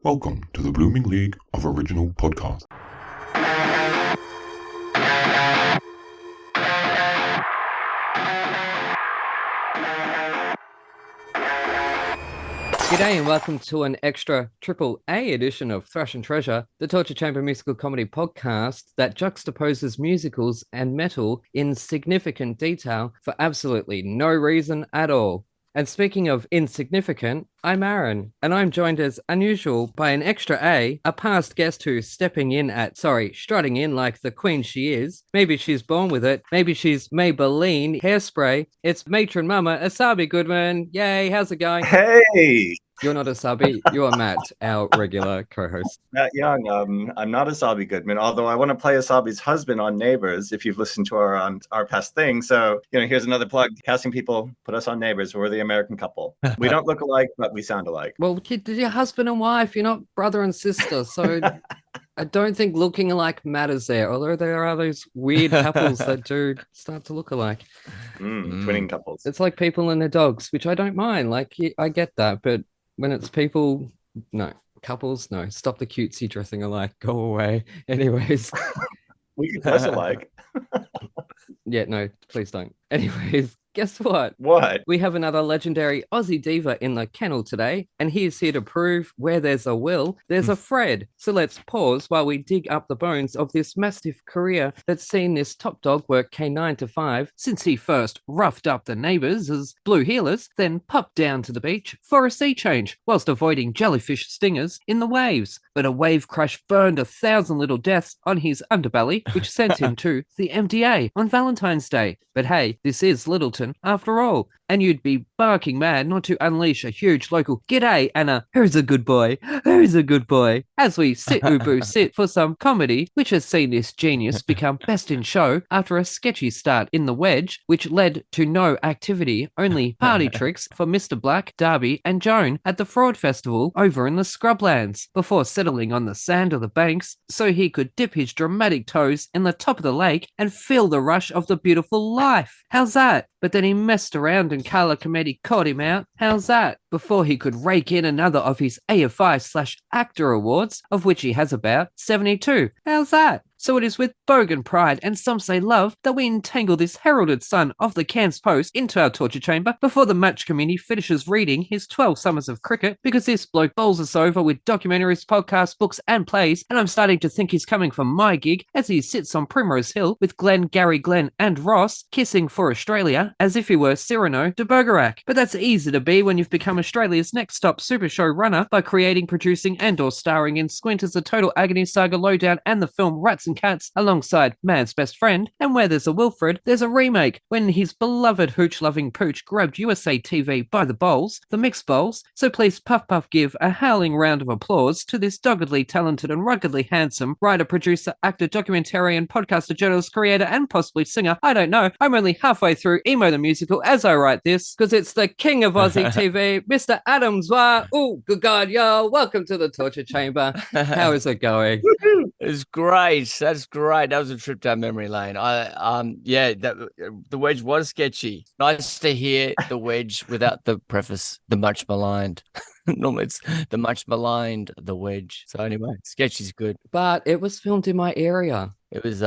Welcome to the Blooming League of Original Podcasts. G'day and welcome to an extra AAA edition of Thrash and Treasure, the Torture Chamber musical comedy podcast that juxtaposes musicals and metal in significant detail for absolutely no reason at all. And speaking of insignificant, I'm Aaron, and I'm joined as unusual by an extra A, a past guest who's strutting in like the queen she is. Maybe she's born with it. Maybe she's Maybelline hairspray. It's matron mama, Asabi Goodman. Yay, how's it going? Hey! You're not Asabi, you're Matt, our regular co-host. Matt Young, I'm not Asabi Goodman, although I want to play Asabi's husband on Neighbors, if you've listened to our past thing. So, here's another plug. Casting people, put us on Neighbors. We're the American couple. We don't look alike, but we sound alike. Well, you're husband and wife, you're not brother and sister, so I don't think looking alike matters there, although there are those weird couples that do start to look alike. Twinning couples. It's like people and their dogs, which I don't mind. Like, I get that, but when it's people, no. Couples, no. Stop the cutesy dressing alike. Go away. Anyways. We could dress alike. Yeah, no, please don't. Anyways, guess what? What? We have another legendary Aussie diva in the kennel today, and he is here to prove where there's a Will, there's a Fred. So let's pause while we dig up the bones of this massive career that's seen this top dog work K9 to 5 since he first roughed up the neighbours as blue heelers, then popped down to the beach for a sea change whilst avoiding jellyfish stingers in the waves. But a wave crash burned 1,000 little deaths on his underbelly, which sent him to the MDA on Valentine's Day. But hey, this is Littleton after all, and you'd be barking mad not to unleash a huge local g'day and a who's a good boy, who's a good boy, as we sit ubu sit for some comedy, which has seen this genius become best in show after a sketchy start in the Wedge, which led to no activity, only party tricks for Mr. Black, Darby and Joan at the Fraud Festival over in the Scrublands, before settling on the sand of the banks so he could dip his dramatic toes in the top of the lake and feel the rush of the beautiful life. How's that? But then he messed around and Carla Comedy caught him out. How's that? Before he could rake in another of his AFI/actor awards, of which he has about 72. How's that? So it is with bogan pride and some say love that we entangle this heralded son of the Cairns Post into our torture chamber before the match committee finishes reading his 12 summers of cricket, because this bloke bowls us over with documentaries, podcasts, books and plays, and I'm starting to think he's coming for my gig as he sits on Primrose Hill with Glenn, Gary, Glenn and Ross kissing for Australia as if he were Cyrano de Bergerac. But that's easy to be when you've become Australia's next stop super show runner by creating, producing and or starring in Squint as the Total Agony Saga Lowdown and the film Rats and Cats alongside Man's Best Friend. And where there's a Wilfred, there's a remake, when his beloved hooch-loving pooch grabbed USA TV by the bowls, the mixed bowls. So please puff give a howling round of applause to this doggedly talented and ruggedly handsome writer, producer, actor, documentarian, podcaster, journalist, creator and possibly singer. I don't know. I'm only halfway through Emo the Musical as I write this, because it's the king of Aussie TV, Mr. Adam Zwar. Oh, good God, y'all. Welcome to the Torture Chamber. How is it going? It's great. That's great. That was a trip down memory lane. The Wedge was sketchy. Nice to hear the Wedge without the preface, the much maligned. Normally it's the much maligned, the Wedge. So anyway, sketchy's good. But it was filmed in my area. It was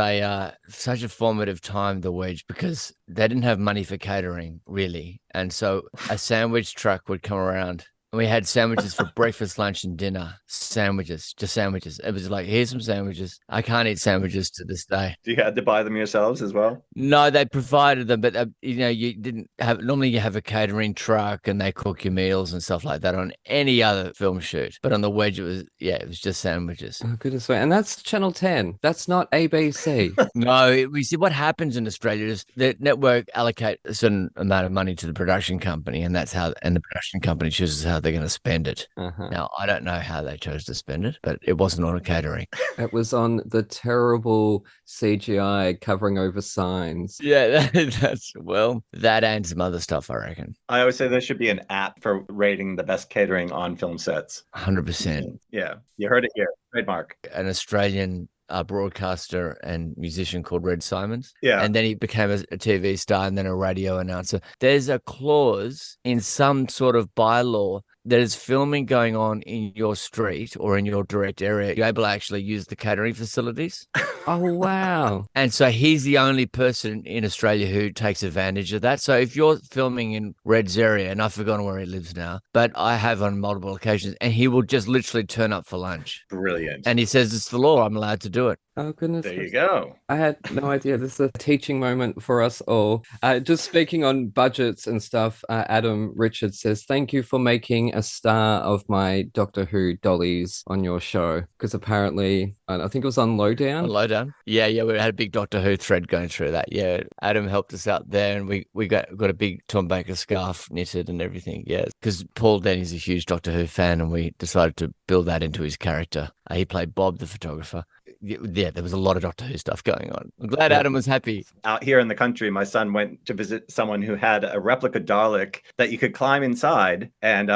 such a formative time, the Wedge, because they didn't have money for catering, really. And so a sandwich truck would come around. We had sandwiches for breakfast, lunch, and dinner. Sandwiches, just sandwiches. It was like, here's some sandwiches. I can't eat sandwiches to this day. You had to buy them yourselves as well? No, they provided them, but you didn't have. Normally, you have a catering truck and they cook your meals and stuff like that on any other film shoot. But on the Wedge, it was just sandwiches. Oh, goodness me. And that's Channel 10. That's not ABC. No, we see what happens in Australia is the network allocate a certain amount of money to the production company, and the production company chooses how they're going to spend it. Now, I don't know how they chose to spend it, but it wasn't on a catering. It was on the terrible CGI covering over signs. Yeah, that and some other stuff, I reckon. I always say there should be an app for rating the best catering on film sets. 100%. Yeah, you heard it here. Trademark. An Australian broadcaster and musician called Red Simons. Yeah. And then he became a TV star and then a radio announcer. There's a clause in some sort of bylaw there's filming going on in your street or in your direct area, you're able to actually use the catering facilities. Oh, wow. And so he's the only person in Australia who takes advantage of that. So if you're filming in Red's area, and I've forgotten where he lives now, but I have on multiple occasions, and he will just literally turn up for lunch. Brilliant. And he says, it's the law, I'm allowed to do it. Oh, goodness. There you go. I had no idea. This is a teaching moment for us all. Just speaking on budgets and stuff, Adam Richards says, thank you for making a star of my Doctor Who dollies on your show. Because apparently, I think it was on Lowdown. On Lowdown? Yeah, we had a big Doctor Who thread going through that. Yeah, Adam helped us out there, and we got a big Tom Baker scarf knitted and everything. Yeah, because Paul Denny's a huge Doctor Who fan, and we decided to build that into his character. He played Bob, the photographer. Yeah, there was a lot of Doctor Who stuff going on. I'm glad Adam was happy. Out here in the country, my son went to visit someone who had a replica Dalek that you could climb inside and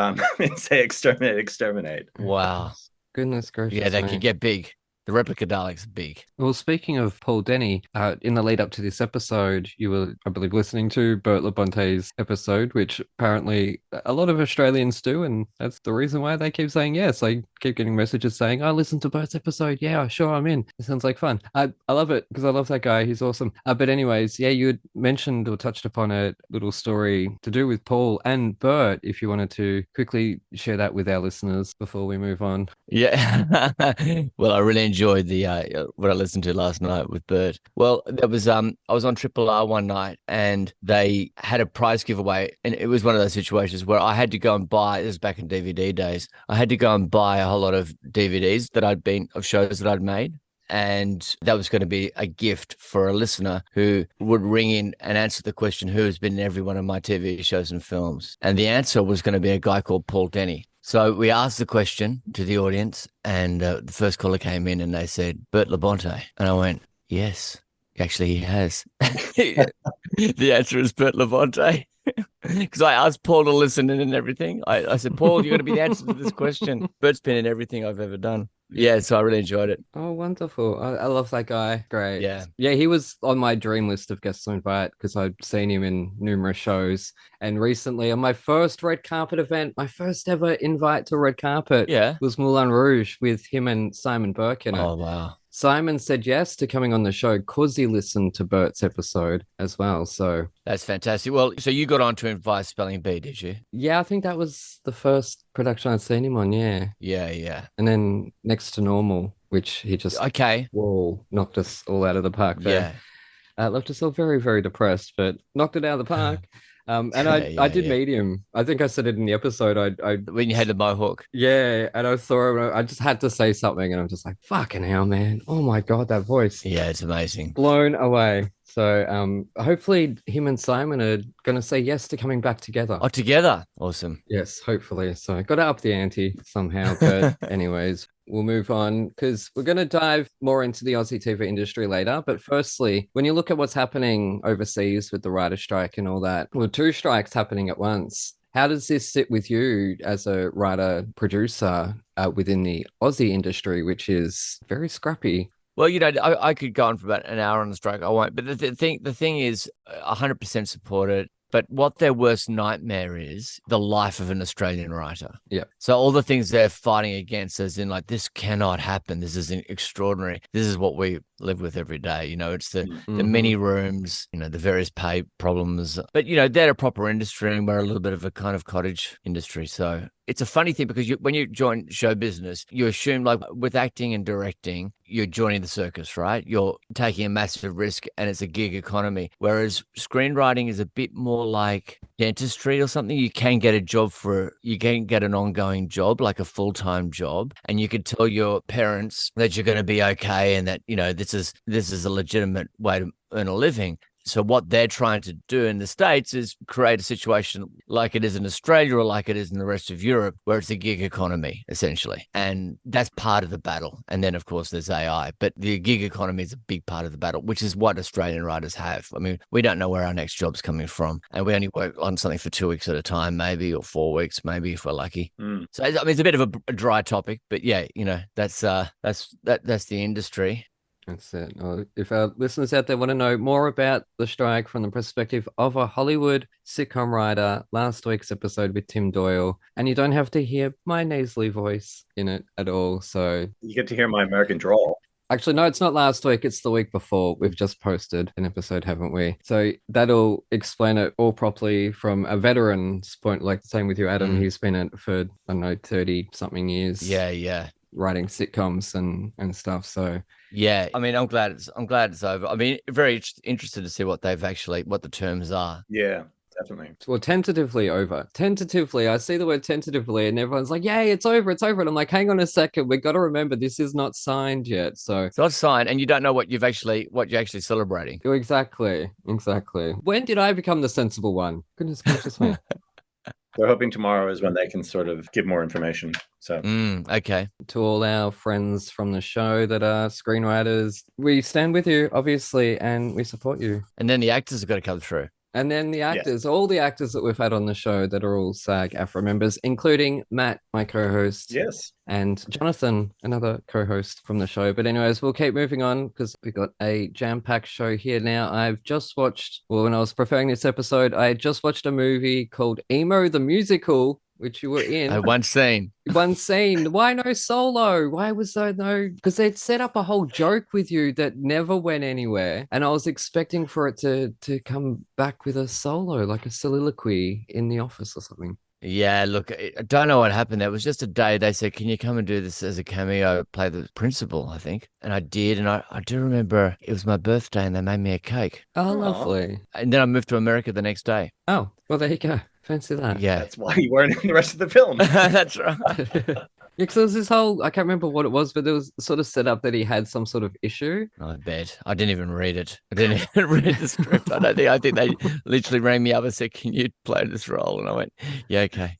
say exterminate, exterminate. Wow. Goodness gracious. Yeah, they me. could get big. The replica Dalek's big. Well, speaking of Paul Denny, in the lead up to this episode, you were, I believe, listening to Bert Bonte's episode, which apparently a lot of Australians do, and that's the reason why they keep saying yes. I keep getting messages saying, "I listened to Bert's episode. Yeah, sure, I'm in. It sounds like fun." I love it because I love that guy. He's awesome. But anyways, yeah, you had mentioned or touched upon a little story to do with Paul and Bert. If you wanted to quickly share that with our listeners before we move on. Yeah. Well, I really enjoyed the what I listened to last night with Bert. Well, there was I was on Triple R one night and they had a prize giveaway, and it was one of those situations where I had to go and buy. This was back in DVD days. I had to go and buy a whole lot of DVDs of shows that I'd made. And that was going to be a gift for a listener who would ring in and answer the question, who has been in every one of my TV shows and films? And the answer was going to be a guy called Paul Denny. So we asked the question to the audience, and the first caller came in and they said, Bert Bonte. And I went, yes, actually he has. The answer is Bert Bonte. Because I asked Paul to listen in and everything. I said, Paul, you're going to be the answer to this question. Bert's been in everything I've ever done. Yeah, so I really enjoyed it. Oh, wonderful. I love that guy. Great. Yeah. Yeah, he was on my dream list of guests to invite because I'd seen him in numerous shows. And recently on my first red carpet event, my first ever invite to red carpet was Moulin Rouge with him and Simon Burke in it. Oh, wow. Simon said yes to coming on the show because he listened to Bert's episode as well. So that's fantastic. Well, so you got on to Advice Spelling Bee, did you? Yeah, I think that was the first production I'd seen him on. Yeah. Yeah. And then Next to Normal, which he just knocked us all out of the park there. Yeah. Left us all very, very depressed, but knocked it out of the park. And I did meet him. I think I said it in the episode. I when you had the mohawk. Yeah, and I saw him. I just had to say something, and I'm just like, fucking hell, man. Oh my God, that voice. Yeah, it's amazing. Blown away. So hopefully him and Simon are going to say yes to coming back together. Oh, together. Awesome. Yes, hopefully. So I got to up the ante somehow. But anyways, we'll move on because we're going to dive more into the Aussie TV industry later. But firstly, when you look at what's happening overseas with the writer strike and all that, well, 2 strikes happening at once. How does this sit with you as a writer producer within the Aussie industry, which is very scrappy? Well, you know, I could go on for about an hour on the strike. I won't. But the thing is, 100% support it. But what their worst nightmare is the life of an Australian writer. Yeah. So all the things they're fighting against, as in like, this cannot happen. This is extraordinary. This is what we live with every day. You know, it's the mini rooms, you know, the various pay problems. But, you know, they're a proper industry and we're a little bit of a kind of cottage industry. So it's a funny thing because when you join show business, you assume like with acting and directing, you're joining the circus, right? You're taking a massive risk and it's a gig economy. Whereas screenwriting is a bit more like dentistry or something. You can get a job you can get an ongoing job, like a full-time job. And you can tell your parents that you're going to be okay and that, you know, this is a legitimate way to earn a living. So what they're trying to do in the States is create a situation like it is in Australia or like it is in the rest of Europe, where it's a gig economy, essentially. And that's part of the battle. And then, of course, there's AI. But the gig economy is a big part of the battle, which is what Australian writers have. I mean, we don't know where our next job's coming from. And we only work on something for 2 weeks at a time, maybe, or 4 weeks, maybe, if we're lucky. So, I mean, it's a bit of a dry topic. But, yeah, you know, that's the industry. That's it. If our listeners out there want to know more about the strike from the perspective of a Hollywood sitcom writer, last week's episode with Tim Doyle, and you don't have to hear my nasally voice in it at all. So You get to hear my American drawl. actually, no, it's not last week. It's the week before. We've just posted an episode, haven't we? So that'll explain it all properly from a veteran's point, like the same with you, Adam. He's been at it for, I don't know, 30 something years. Yeah. Writing sitcoms and stuff. So yeah, I mean, I'm glad it's over. I mean, very interested to see what the terms are. Yeah, definitely. Well, tentatively over. Tentatively, I see the word tentatively, and everyone's like, "Yay, it's over, it's over!" And I'm like, "Hang on a second, we got to remember this is not signed yet." So it's not signed, and you don't know what you're actually celebrating. Exactly. When did I become the sensible one? Goodness gracious me. They're hoping tomorrow is when they can sort of give more information. So okay. To all our friends from the show that are screenwriters, we stand with you, obviously, and we support you. And then the actors have got to come through. And then the actors, all the actors that we've had on the show that are all SAG AFTRA members, including Matt, my co-host. Yes. And Jonathan, another co-host from the show. But anyways, we'll keep moving on because we've got a jam-packed show here now. I've just watched, when I was preparing this episode, I had just watched a movie called Emo the Musical, which you were in. One scene. Why no solo? Why was there no? Because they'd set up a whole joke with you that never went anywhere, and I was expecting for it to come back with a solo, like a soliloquy in the office or something. Yeah, look, I don't know what happened. There was just a day they said, "Can you come and do this as a cameo, play the principal?" I think, and I did, and I do remember it was my birthday, and they made me a cake. Oh, lovely! And then I moved to America the next day. Oh, well, there you go. Fancy that. Yeah, that's why you weren't in the rest of the film. That's right. Yeah, because there was this whole, I can't remember what it was, but there was sort of set up that he had some sort of issue. I bet. I didn't even read it. I didn't even read the script. I think they literally rang me up and said, "Can you play this role?" And I went, "Yeah, okay.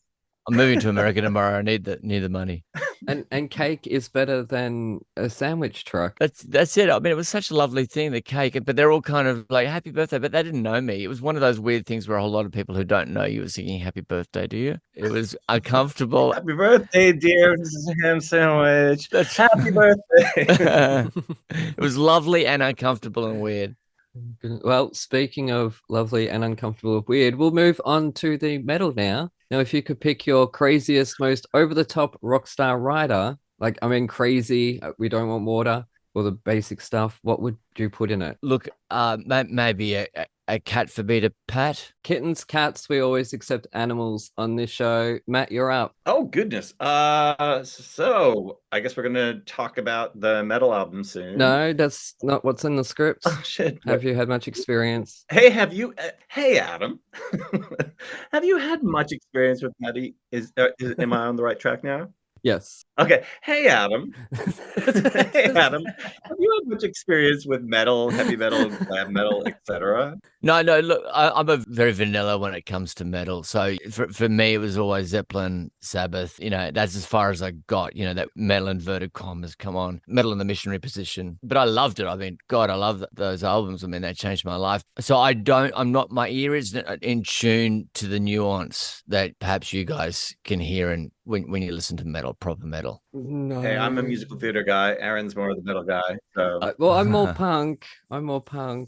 I'm moving to America tomorrow. I need the money." And cake is better than a sandwich truck. That's it. I mean, it was such a lovely thing, the cake, but they're all kind of like happy birthday, but they didn't know me. It was one of those weird things where a whole lot of people who don't know you were singing happy birthday to you. It was uncomfortable. Happy birthday, dear. This is a ham sandwich. That's happy birthday. It was lovely and uncomfortable and weird. Well, speaking of lovely and uncomfortable and weird, we'll move on to the metal now. Now, if you could pick your craziest, most over-the-top rock star writer, like, I mean, crazy, we don't want water, or the basic stuff, what would you put in it? Look, maybe a cat for me to pat. Kittens, cats, we always accept animals on this show. Matt, you're up. Oh, goodness. So I guess we're going to talk about the metal album soon. No, that's not what's in the scripts. Oh, shit. Have you had much experience? Hey, Adam, have you had much experience with Maddie? Am I on the right track now? Yes. Okay. Hey, Adam. Hey, Adam. Have you had much experience with metal, heavy metal, glam metal, etc.? No. Look, I'm a very vanilla when it comes to metal. So for me, it was always Zeppelin, Sabbath. You know, that's as far as I got. You know, that metal inverted commas. Come on, metal in the missionary position. But I loved it. I mean, God, I love those albums. I mean, they changed my life. So I'm not. My ear is in tune to the nuance that perhaps you guys can hear and when you listen to metal, proper metal. No. Hey, I'm a musical theater guy. Aaron's more of the metal guy. So well, I'm more punk.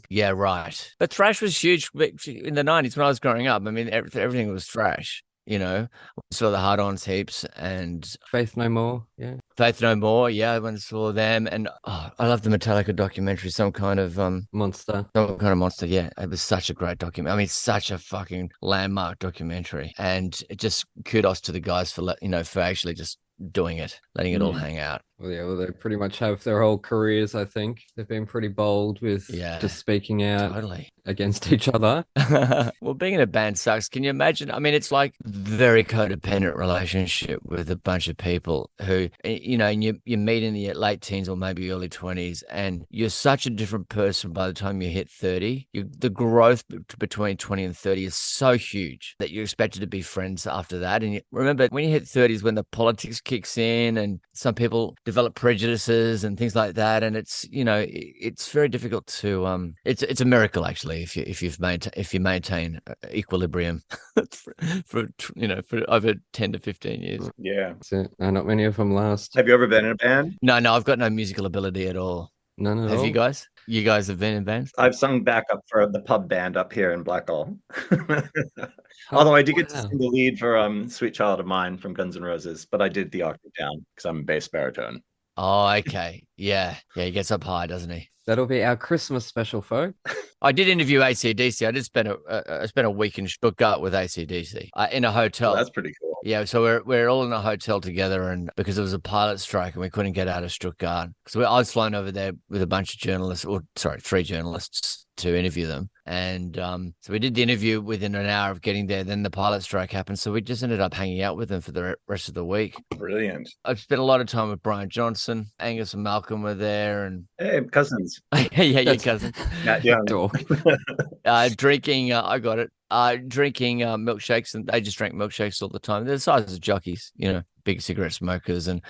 Yeah, right. But thrash was huge in the 90s when I was growing up. I mean, everything was thrash. You know, saw the Hard-Ons heaps and Faith No More. Yeah. Faith No More. Yeah, I went and saw them. And I love the Metallica documentary, some kind of monster. Yeah, it was such a great documentary. I mean, such a fucking landmark documentary. And just kudos to the guys for actually just doing it, letting it all hang out. Well, they pretty much have their whole careers, I think. They've been pretty bold with just speaking out against each other. Well, being in a band sucks. Can you imagine? I mean, it's like very codependent relationship with a bunch of people who, you know, and you meet in the late teens or maybe early 20s, and you're such a different person by the time you hit 30. The growth between 20 and 30 is so huge that you're expected to be friends after that. And remember, when you hit 30s, when the politics kicks in and some people develop prejudices and things like that, and it's, you know, it's very difficult to it's a miracle actually if you maintain equilibrium for over 10 to 15 years. Yeah, that's it. Not many of them last. Have you ever been in a band? No, I've got no musical ability at all. None at Have all. you guys? You guys have been in bands? I've sung backup for the pub band up here in Blackall. Oh, Although I did get to wow. sing the lead for Sweet Child of Mine from Guns N' Roses, but I did the octave down because I'm a bass baritone. Oh, okay. Yeah. Yeah, he gets up high, doesn't he? That'll be our Christmas special, folks. I did interview AC/DC. I did spend I spent a week in Stuttgart with AC/DC in a Oh, hotel. that's pretty cool. Yeah, so we're all in a hotel together, and because it was a pilot strike and we couldn't get out of Stuttgart, so I was flown over there with a bunch of journalists, or sorry, 3 journalists to interview them, and so we did the interview within an hour of getting there. Then the pilot strike happened, so we just ended up hanging out with them for the rest of the week. Brilliant. I've spent a lot of time with Brian Johnson, Angus and Malcolm were there, and Hey, cousins. yeah, your That's- cousin. Matt Young. Dork. Drinking, I got it. Drinking milkshakes, and they just drank milkshakes all the time. They're the size of jockeys, big cigarette smokers. And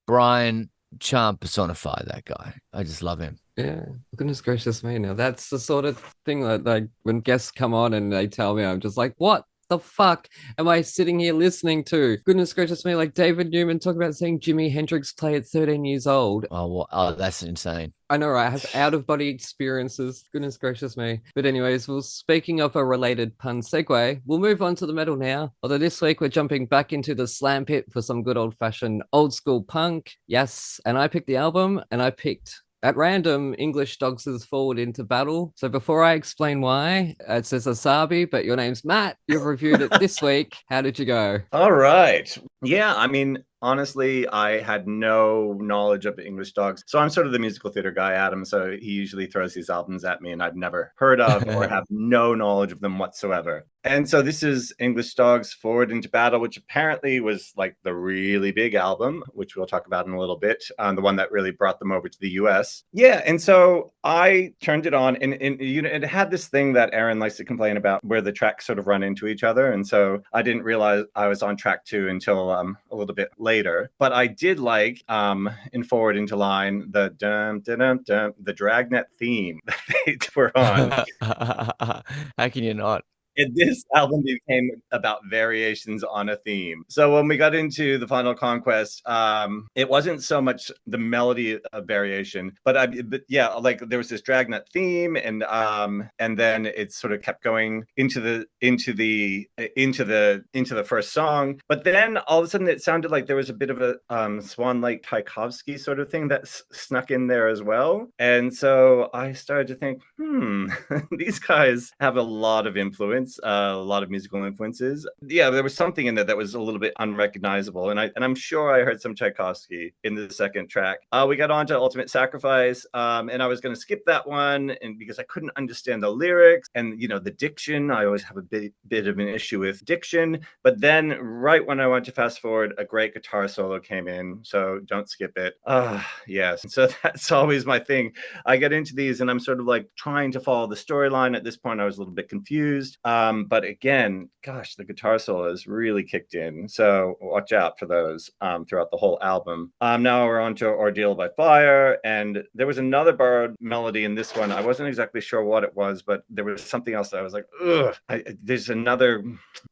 Brian, charm personified, that guy. I just love him. Yeah, goodness gracious me. Now that's the sort of thing that, like, when guests come on and they tell me, I'm just like, what the fuck am I sitting here listening to? Goodness gracious me, like David Newman talking about seeing Jimi Hendrix play at 13 years old. Oh, that's insane. I know, right? I have out of body experiences. Goodness gracious me. But anyways, well, speaking of a related pun segue, we'll move on to the metal now. Although this week we're jumping back into the slam pit for some good old fashioned old school punk. Yes. And I picked the album, and I picked at random English Dogs' Forward into Battle. So before I explain why, it says Asabi, but your name's Matt. You've reviewed it this week. How did you go? All right. Yeah, I mean, honestly, I had no knowledge of English Dogs. So I'm sort of the musical theater guy, Adam. So he usually throws these albums at me and I've never heard of or have no knowledge of them whatsoever. And so this is English Dogs Forward into Battle, which apparently was like the really big album, which we'll talk about in a little bit, the one that really brought them over to the US. Yeah, and so I turned it on, and it had this thing that Aaron likes to complain about where the tracks sort of run into each other. And so I didn't realize I was on track 2 until a little bit later. But I did like in Forward into Line, the the Dragnet theme that they were on. How can you not? And this album became about variations on a theme. So when we got into The Final Conquest, it wasn't so much the melody of variation, but yeah, like there was this Dragnet theme, and then it sort of kept going into the first song. But then all of a sudden, it sounded like there was a bit of a Swan Lake Tchaikovsky sort of thing that snuck in there as well. And so I started to think, these guys have a lot of influence. A lot of musical influences. Yeah, there was something in there that was a little bit unrecognizable, and I'm sure I heard some Tchaikovsky in the second track. We got on to Ultimate Sacrifice, and I was going to skip that one, and because I couldn't understand the lyrics and the diction. I always have a bit of an issue with diction. But then, right when I went to fast forward, a great guitar solo came in, so don't skip it. Yes, and so that's always my thing. I get into these, and I'm sort of like trying to follow the storyline. At this point, I was a little bit confused. But again, gosh, the guitar solos really kicked in. So watch out for those throughout the whole album. Now we're on to Ordeal by Fire. And there was another borrowed melody in this one. I wasn't exactly sure what it was, but there was something else that I was like, ugh, there's another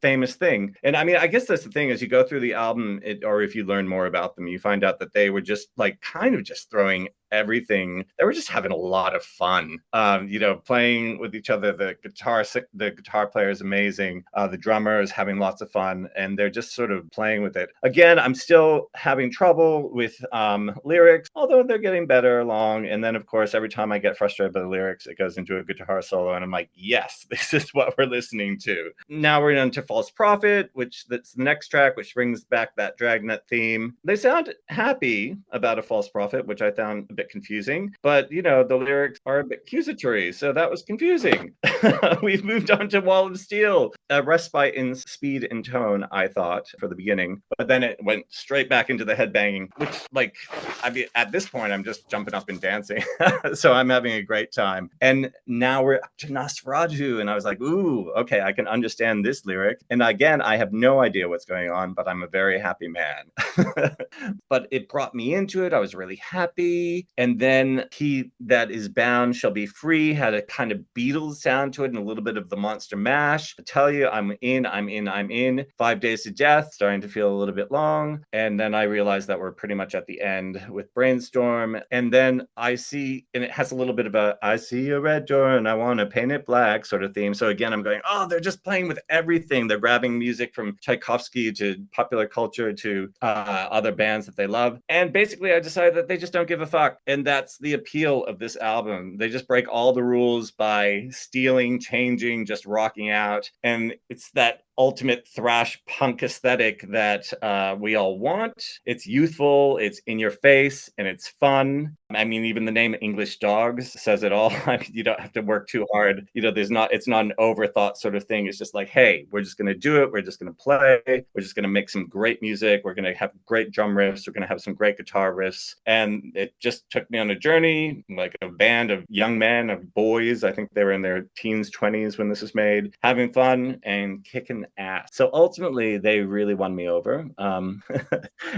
famous thing. And I mean, I guess that's the thing, as you go through the album, or if you learn more about them, you find out that they were just like kind of just throwing everything. They were just having a lot of fun, playing with each other. The guitar player is amazing. The drummer is having lots of fun, and they're just sort of playing with it. Again, I'm still having trouble with lyrics, although they're getting better along. And then, of course, every time I get frustrated by the lyrics, it goes into a guitar solo, and I'm like, yes, this is what we're listening to. Now we're into False Prophet, that's the next track, which brings back that Dragnet theme. They sound happy about a false prophet, which I found bit confusing, but the lyrics are a bit accusatory, so that was confusing. We've moved on to Wall of Steel, a respite in speed and tone, I thought, for the beginning, but then it went straight back into the headbanging, which, at this point, I'm just jumping up and dancing. So I'm having a great time. And now we're up to Nosferatu, and I was like, ooh, okay, I can understand this lyric. And again, I have no idea what's going on, but I'm a very happy man. But it brought me into it. I was really happy. free. And then he that is bound shall be free had a kind of Beatles sound to it and a little bit of the Monster Mash. I tell you, I'm in. 5 Days to Death, starting to feel a little bit long. And then I realized that we're pretty much at the end with Brainstorm. And then I see, and it has a little bit of a I see a red door and I want to paint it black sort of theme. So again, I'm going, oh, they're just playing with everything. They're grabbing music from Tchaikovsky to popular culture to other bands that they love. And basically, I decided that they just don't give a fuck. And that's the appeal of this album. They just break all the rules by stealing, changing, just rocking out. And it's that ultimate thrash punk aesthetic that we all want. It's youthful, it's in your face, and it's fun. I mean, even the name English Dogs says it all. I mean, you don't have to work too hard. You know, it's not an overthought sort of thing. It's just like, hey, we're just going to do it. We're just going to play. We're just going to make some great music. We're going to have great drum riffs. We're going to have some great guitar riffs. And it just took me on a journey, like a band of young men, of boys. I think they were in their teens, 20s when this was made, having fun and kicking ass. So ultimately, they really won me over.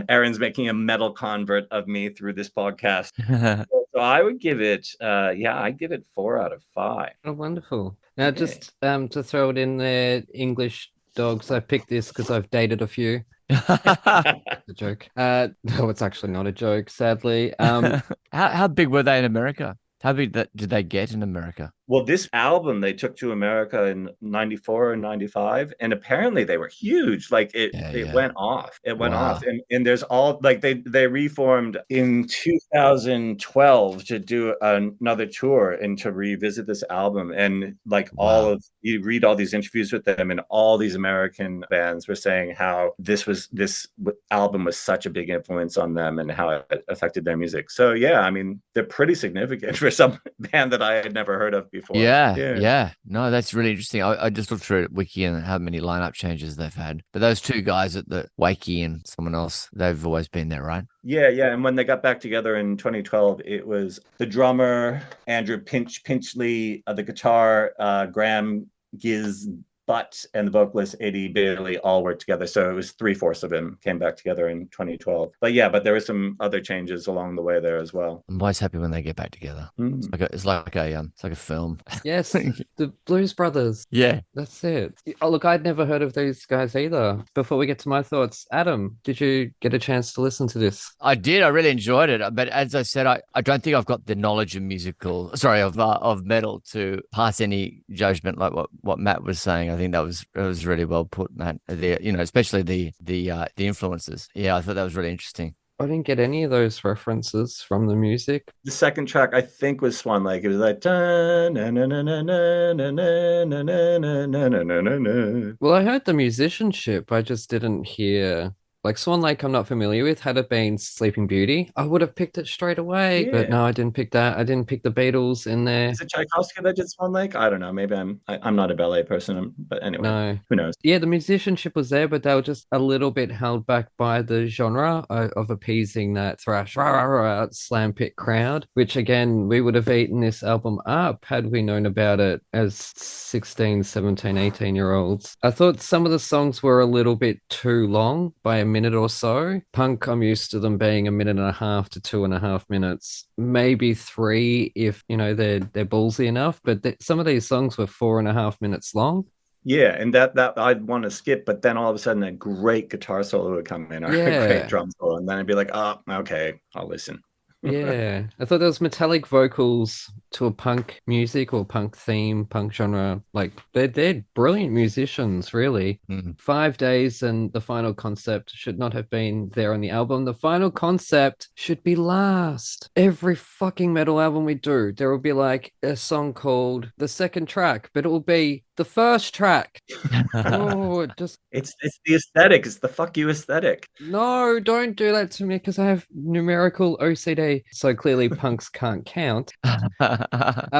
Aaron's making a metal convert of me through this podcast. So I would give it, I'd give it 4 out of 5. Oh, wonderful. Now, Okay. just to throw it in there, English Dogs, I picked this because I've dated a few. A joke. No, it's actually not a joke, sadly. How big were they in America? How big did they get in America? Well, this album they took to America in 94 and 95, and apparently they were huge. Like it went off. It went off. And there's all like they reformed in 2012 to do another tour and to revisit this album. And like you read all these interviews with them, and all these American bands were saying how this album was such a big influence on them and how it affected their music. So yeah, I mean, they're pretty significant for some band that I had never heard of before. Yeah. No, that's really interesting. I just looked through Wiki and how many lineup changes they've had. But those two guys at the Wakey and someone else, they've always been there, right? Yeah. And when they got back together in 2012, it was the drummer, Andrew Pinchley, the guitar, Graham Giz Butt, and the vocalist Eddie Bailey all worked together. So it was 3/4 of them came back together in 2012. But there were some other changes along the way there as well. I'm always happy when they get back together. It's like a film. Yes, the Blues Brothers. Yeah, that's it. Oh, look, I'd never heard of these guys either. Before we get to my thoughts, Adam, did you get a chance to listen to this? I did. I really enjoyed it. But as I said, I don't think I've got the knowledge of of metal to pass any judgment like what Matt was saying. I think that was really well put, Matt. Especially the influences. Yeah, I thought that was really interesting. I didn't get any of those references from the music. The second track, I think, was Swan Lake. It was like, well, I heard the musicianship. I just didn't hear. Like Swan Lake, I'm not familiar with. Had it been Sleeping Beauty, I would have picked it straight away. Yeah. But no, I didn't pick that. I didn't pick the Beatles in there. Is it Tchaikovsky that did Swan Lake? I don't know. Maybe I'm not a ballet person, but anyway, no. Who knows? Yeah, the musicianship was there, but they were just a little bit held back by the genre of appeasing that thrash slam pit crowd, which again, we would have eaten this album up had we known about it as 16, 17, 18-year-olds. I thought some of the songs were a little bit too long by a minute or so. Punk, I'm used to them being 1.5 to 2.5 minutes, maybe 3 if they're ballsy enough. But some of these songs were 4.5 minutes long. Yeah, and that I'd want to skip, but then all of a sudden a great guitar solo would come in, or a great drum solo, and then I'd be like, oh, okay, I'll listen. Yeah, I thought there was metallic vocals to a punk music or punk theme, punk genre. Like they're brilliant musicians, really. 5 Days and the final concept should not have been there on the album. The final concept should be last. Every fucking metal album we do, there will be like a song called the second track, but it will be the first track. It's the aesthetic. It's the fuck you aesthetic. No, don't do that to me because I have numerical OCD. So clearly punks can't count.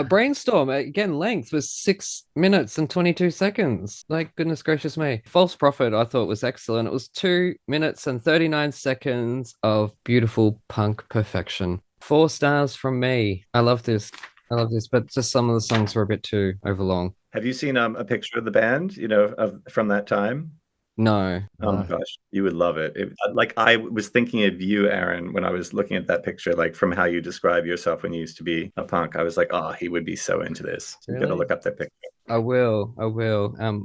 Brainstorm, again, length was 6 minutes and 22 seconds. Like, goodness gracious me. False Prophet, I thought was excellent. It was 2 minutes and 39 seconds of beautiful punk perfection. 4 stars from me. I love this, but just some of the songs were a bit too overlong. Have you seen a picture of the band, from that time? No. Oh my gosh, you would love it. Like I was thinking of you, Aaron, when I was looking at that picture, like from how you describe yourself when you used to be a punk. I was like, oh, he would be so into this. You got to Really? look up that picture. I will.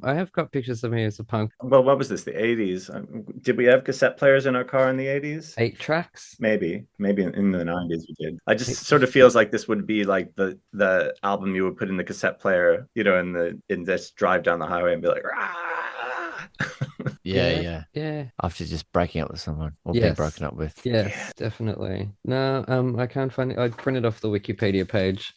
I have got pictures of me as a punk. Well, what was this? The 80s? Did we have cassette players in our car in the 80s? 8 tracks. Maybe in the 90s we did. I just sort of feels like this would be like the album you would put in the cassette player, you know, in this drive down the highway and be like, rah! Yeah. Yeah. After just breaking up with someone or being broken up with. Yes, definitely. No, I can't find it. I printed off the Wikipedia page,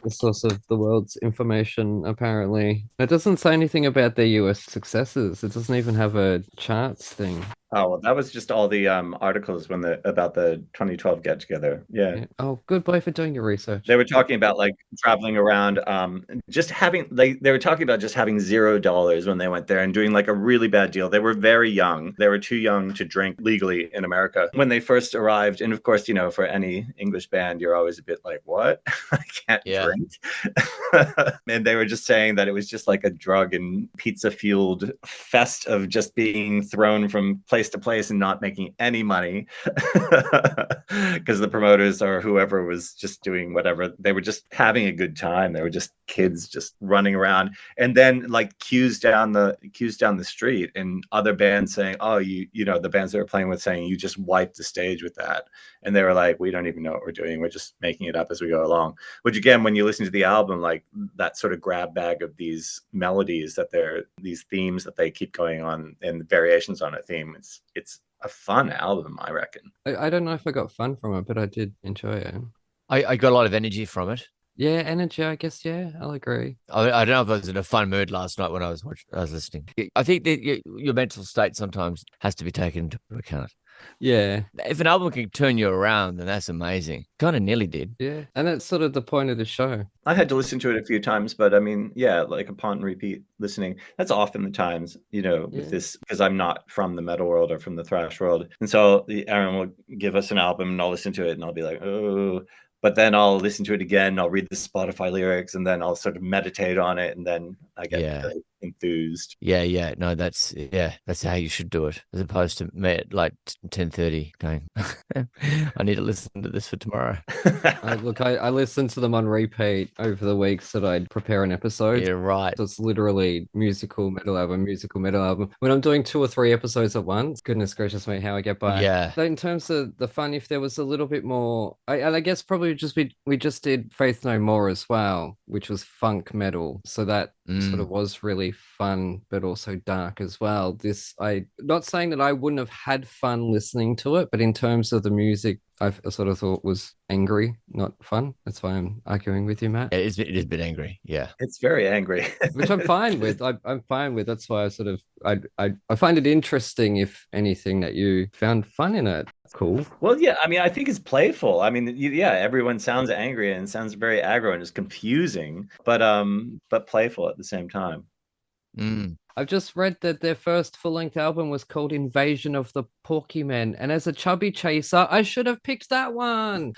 the source of the world's information, apparently. It doesn't say anything about their US successes. It doesn't even have a charts thing. Oh, well, that was just all the articles about the 2012 get together. Yeah. Oh, good boy for doing your research. They were talking about like traveling around, just having they were talking about just having $0 when they went there and doing like a really bad deal. They were very young. They were too young to drink legally in America when they first arrived. And of course, you know, for any English band, you're always a bit like, what? I can't drink. And they were just saying that it was just like a drug and pizza fueled fest of just being thrown from place to place and not making any money because the promoters or whoever was just doing whatever. They were just having a good time. They were just kids just running around, and then like queues down the street and other bands saying, oh, you know, the bands they were playing with saying, you just wiped the stage with that. And they were like, we don't even know what we're doing, we're just making it up as we go along. Which again, when you listen to the album, like that sort of grab bag of these melodies that they're these themes that they keep going on and variations on a theme, it's a fun album, I reckon. I don't know if I got fun from it, but I did enjoy it. I got a lot of energy from it. Yeah, energy, I guess. Yeah, I'll agree. I don't know if I was in a fun mood last night when I was listening. I think that your mental state sometimes has to be taken into account. Yeah. If an album can turn you around, then that's amazing. Kind of nearly did. Yeah. And that's sort of the point of the show. I had to listen to it a few times, but I mean, yeah, like upon repeat listening, that's often the times, you know, with this, because I'm not from the metal world or from the thrash world. And so Aaron will give us an album and I'll listen to it and I'll be like, oh, but then I'll listen to it again. I'll read the Spotify lyrics and then I'll sort of meditate on it. And then I get really enthused. Yeah. No, that's how you should do it, as opposed to me at like 10:30 going, I need to listen to this for tomorrow. I listened to them on repeat over the weeks that I'd prepare an episode. Yeah, right. So it's literally musical metal album. When I'm doing 2 or 3 episodes at once, goodness gracious me, how I get by. Yeah. So in terms of the fun, if there was a little bit more, I guess probably we just did Faith No More as well, which was funk metal. So that sort of was really fun, but also dark as well. I not saying that I wouldn't have had fun listening to it, but in terms of the music, I sort of thought was angry, not fun. That's why I'm arguing with you, Matt. It is a bit angry. Yeah, it's very angry, which I'm fine with. I'm fine with. That's why I sort of I find it interesting, if anything, that you found fun in it. Cool. Well, yeah, I mean, I think it's playful. I mean, yeah, everyone sounds angry and sounds very aggro and it's confusing, but playful at the same time. I've just read that their first full-length album was called Invasion of the Porky Men, and as a chubby chaser, I should have picked that one.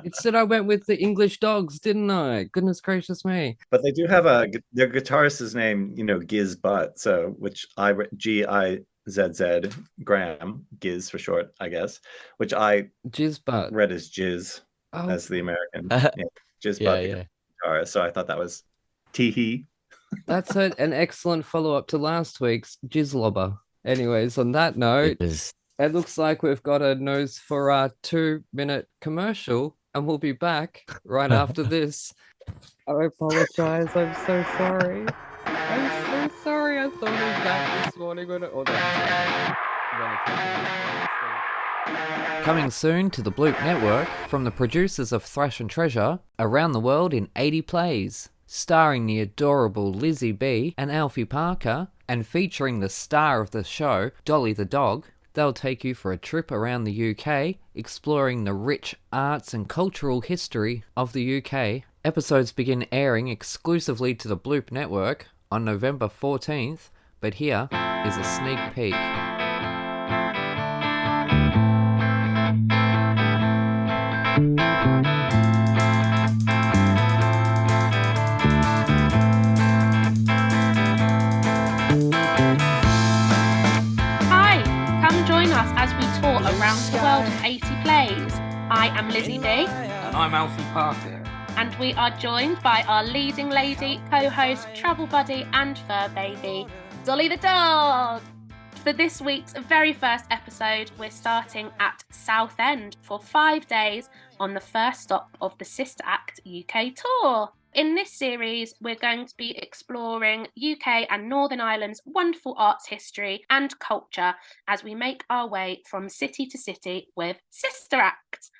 Instead, I went with the English Dogs, didn't I? Goodness gracious me! But they do have their guitarist's name, you know, Giz Butt, so which GIZZ Graham, Giz for short, I guess, which I Jizbutt read as Jizz as the American. Jizz Butt guitarist. So I thought that was Teehee. That's an excellent follow-up to last week's Jizzlobber. Anyways, on that note, it looks like we've got a nose for our 2-minute commercial, and we'll be back right after this. I apologize. I'm so sorry. I'm so sorry. I thought of that this morning when Coming soon to the Bloop Network from the producers of Thrash and Treasure, Around the World in 80 Plays. Starring the adorable Lizzie B and Alfie Parker, and featuring the star of the show, Dolly the dog, they'll take you for a trip around the UK, exploring the rich arts and cultural history of the UK. Episodes begin airing exclusively to the Bloop Network on November 14th, but here is a sneak peek. episode of 80 Plays. I am Lizzie B. And I'm Alfie Parker. And we are joined by our leading lady, co-host, travel buddy and fur baby, Dolly the dog. For this week's very first episode, we're starting at Southend for 5 days on the first stop of the Sister Act UK tour. In this series, we're going to be exploring UK and Northern Ireland's wonderful arts history and culture as we make our way from city to city with Sister Act.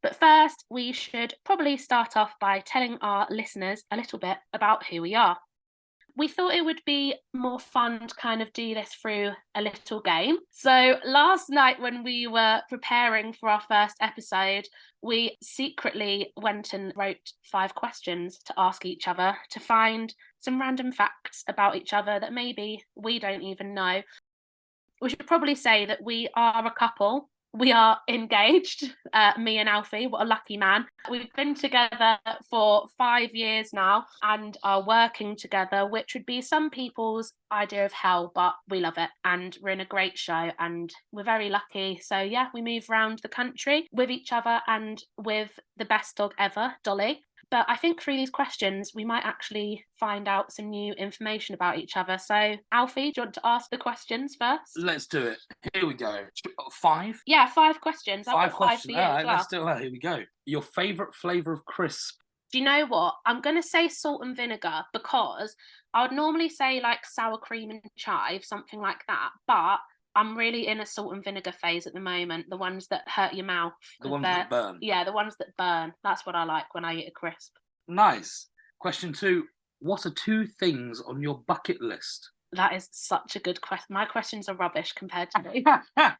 But first, we should probably start off by telling our listeners a little bit about who we are. We thought it would be more fun to kind of do this through a little game. So last night when we were preparing for our first episode, we secretly went and wrote 5 questions to ask each other to find some random facts about each other that maybe we don't even know. We should probably say that we are a couple. We are engaged, me and Alfie. What a lucky man. We've been together for 5 years now and are working together, which would be some people's idea of hell, but we love it. And we're in a great show and we're very lucky. So yeah, we move around the country with each other and with the best dog ever, Dolly. But I think through these questions, we might actually find out some new information about each other. So, Alfie, do you want to ask the questions first? Let's do it. Here we go. 5? Yeah, 5 questions. 5 questions. For you All as right, well. let's do it. Here we go. Your favourite flavour of crisp? Do you know what? I'm going to say salt and vinegar because I would normally say like sour cream and chive, something like that. But I'm really in a salt and vinegar phase at the moment. The ones that hurt your mouth. The ones that burn. Yeah, the ones that burn. That's what I like when I eat a crisp. Nice. Question 2. What are 2 things on your bucket list? That is such a good question. My questions are rubbish compared to you.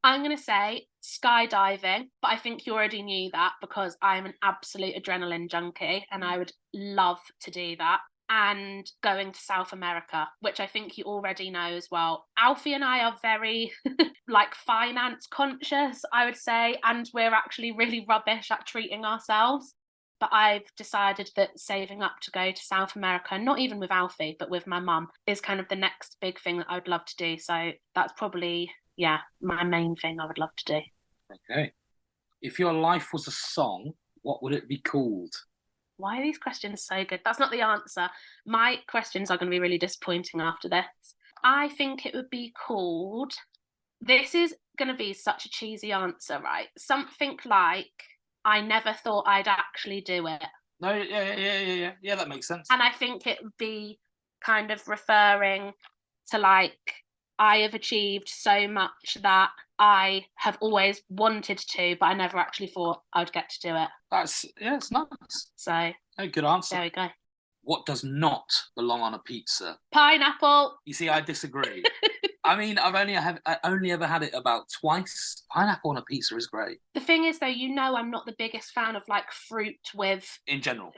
I'm going to say skydiving, but I think you already knew that because I'm an absolute adrenaline junkie and I would love to do that. And going to South America, which I think you already know as well. Alfie and I are very like finance conscious, I would say, and we're actually really rubbish at treating ourselves. But I've decided that saving up to go to South America, not even with Alfie, but with my mum, is kind of the next big thing that I would love to do. So that's probably, yeah, my main thing I would love to do. Okay. If your life was a song, what would it be called? Why are these questions so good? That's not the answer. My questions are going to be really disappointing after this. I think it would be called... This is going to be such a cheesy answer, right? Something like... I never thought I'd actually do it. No, yeah, that makes sense. And I think it would be kind of referring to like, I have achieved so much that I have always wanted to, but I never actually thought I would get to do it. It's nice. So, Oh, good answer. there we go. What does not belong on a pizza? Pineapple. You see, I disagree. I mean, I only ever had it about twice. Pineapple on a pizza is great. The thing is, though, you know I'm not the biggest fan of like fruit with... In general.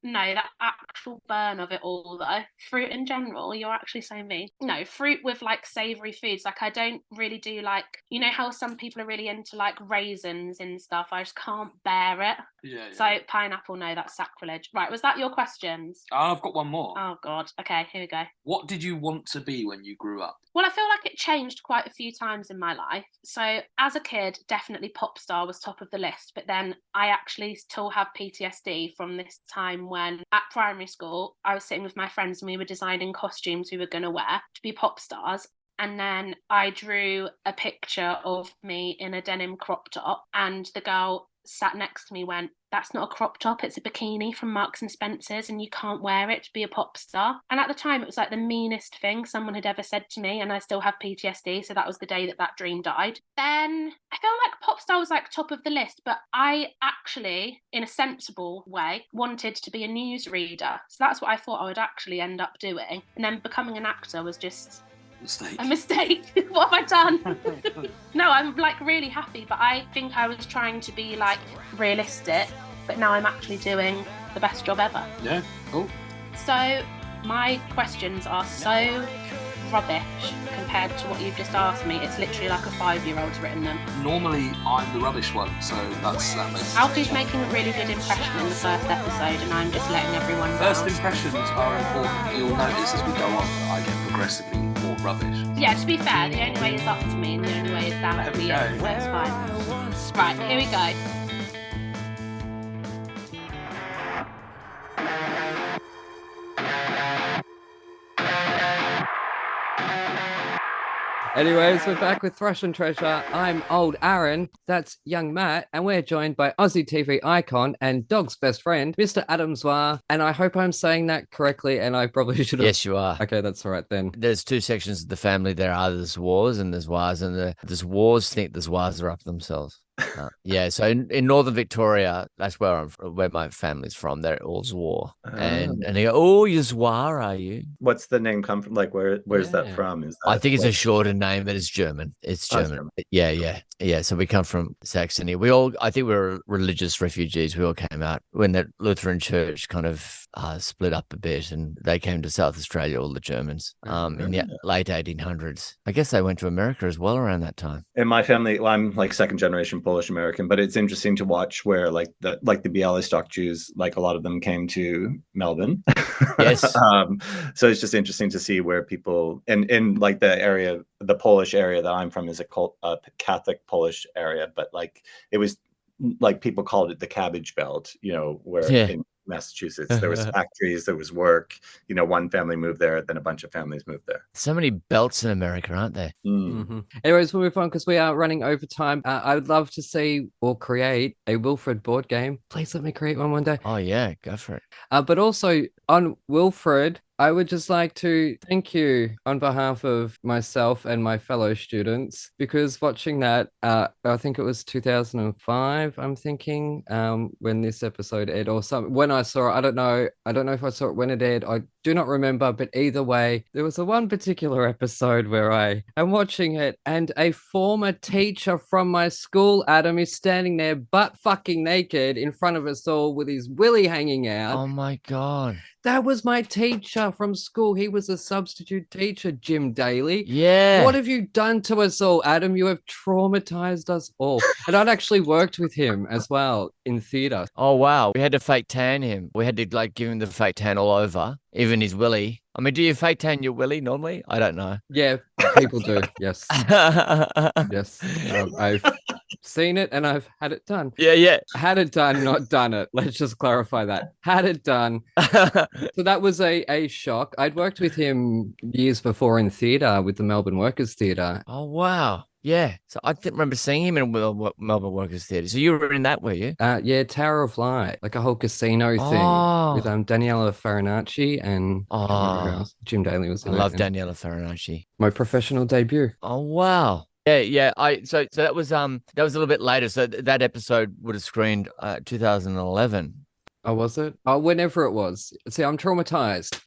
No, that actual burn of it all, though. Fruit in general, you're actually so mean. No, fruit with like savoury foods. Like I don't really do like, you know how some people are really into like raisins and stuff. I just can't bear it. Yeah. So pineapple, no, that's sacrilege. Right, was that your questions? I've got one more. Oh God. Okay, here we go. What did you want to be when you grew up? Well, I feel like it changed quite a few times in my life. So as a kid, definitely pop star was top of the list. But then I actually still have PTSD from this time when at primary school, I was sitting with my friends and we were designing costumes we were going to wear to be pop stars. And then I drew a picture of me in a denim crop top and the girl sat next to me went, that's not a crop top, it's a bikini from Marks and Spencer's and you can't wear it to be a pop star. And at the time it was like the meanest thing someone had ever said to me and I still have PTSD, so that was the day that dream died. Then I felt like pop star was like top of the list, but I actually, in a sensible way, wanted to be a newsreader. So that's what I thought I would actually end up doing. And then becoming an actor was just... Mistake. A mistake. What have I done? No, I'm like really happy, but I think I was trying to be like realistic, but now I'm actually doing the best job ever. Yeah, cool. So my questions are so rubbish compared to what you've just asked me. It's literally like a 5-year-old's written them. Normally I'm the rubbish one, so that makes Alfie's making a really good impression in the first episode and I'm just letting everyone know. First impressions are important. You'll notice as we go on that I get progressively more rubbish. Yeah, to be fair, the only way is up to me and the only way is down There to we me. go. So it's fine. Right, here we go. Anyways, we're back with Thrash and Treasure. I'm old Aaron, that's young Matt, and we're joined by Aussie TV icon and dog's best friend, Mr. Adam Zwar. And I hope I'm saying that correctly, and I probably should have. Yes, you are. Okay, that's all right then. There's two sections of the family. There are the Zwars and the Zwars, and the Zwars think the Zwars are up themselves. Yeah, so in northern Victoria, that's where my family's from. They're all Zwar, and they go, "Oh, you're Zwar, are you?" What's the name come from? Like, where's that Yeah. from? Is that I think it's like, a shorter name, but it's German. It's Oh, it's German. German. Yeah. So we come from Saxony. I think we were religious refugees. We all came out when the Lutheran Church kind of split up a bit, and they came to South Australia, all the Germans, in the late 1800s. I guess they went to America as well around that time. in my family, well, I'm like second generation Polish American, but it's interesting to watch where like the Bialystok Jews, like a lot of them came to Melbourne. Yes. So it's just interesting to see where people in like the Polish area that I'm from is a Catholic Polish area, but like it was like people called it the cabbage belt, where in Massachusetts there was factories, there was work, one family moved there, then a bunch of families moved there. So many belts in America, aren't there? Anyways, we'll move on because we are running over time. I would love to see or create a Wilfred board game. Please let me create one day. Oh yeah, go for it. But also on Wilfred, I would just like to thank you on behalf of myself and my fellow students, because watching that, I think it was 2005, I'm thinking, when this episode aired or something. When I saw it, I don't know if I saw it when it aired. I do not remember, but either way, there was one particular episode where I am watching it and a former teacher from my school, Adam, is standing there butt fucking naked in front of us all with his willy hanging out. Oh my God. That was my teacher from school. He was a substitute teacher, Jim Daly. Yeah. What have you done to us all, Adam? You have traumatized us all. And I'd actually worked with him as well in theatre. Oh wow. We had to fake tan him. We had to like give him the fake tan all over, even his willy. I mean, do you fake tan your willy normally? I don't know. Yeah, people do. Yes. Yes. I've seen it and I've had it done. Yeah. Had it done, not done it. Let's just clarify that. Had it done. So that was a shock. I'd worked with him years before in theatre with the Melbourne Workers Theatre. Oh wow. Yeah. So I didn't remember seeing him in Melbourne Workers Theatre. So you were in that, were you? Yeah, Tower of Light, like a whole casino thing with Daniela Farinacci and Jim Daly was in I it. love Daniela Farinacci. My professional debut. Oh wow. Yeah. So that was a little bit later. So that episode would have screened 2011. Oh, was it? Oh, whenever it was. See, I'm traumatized.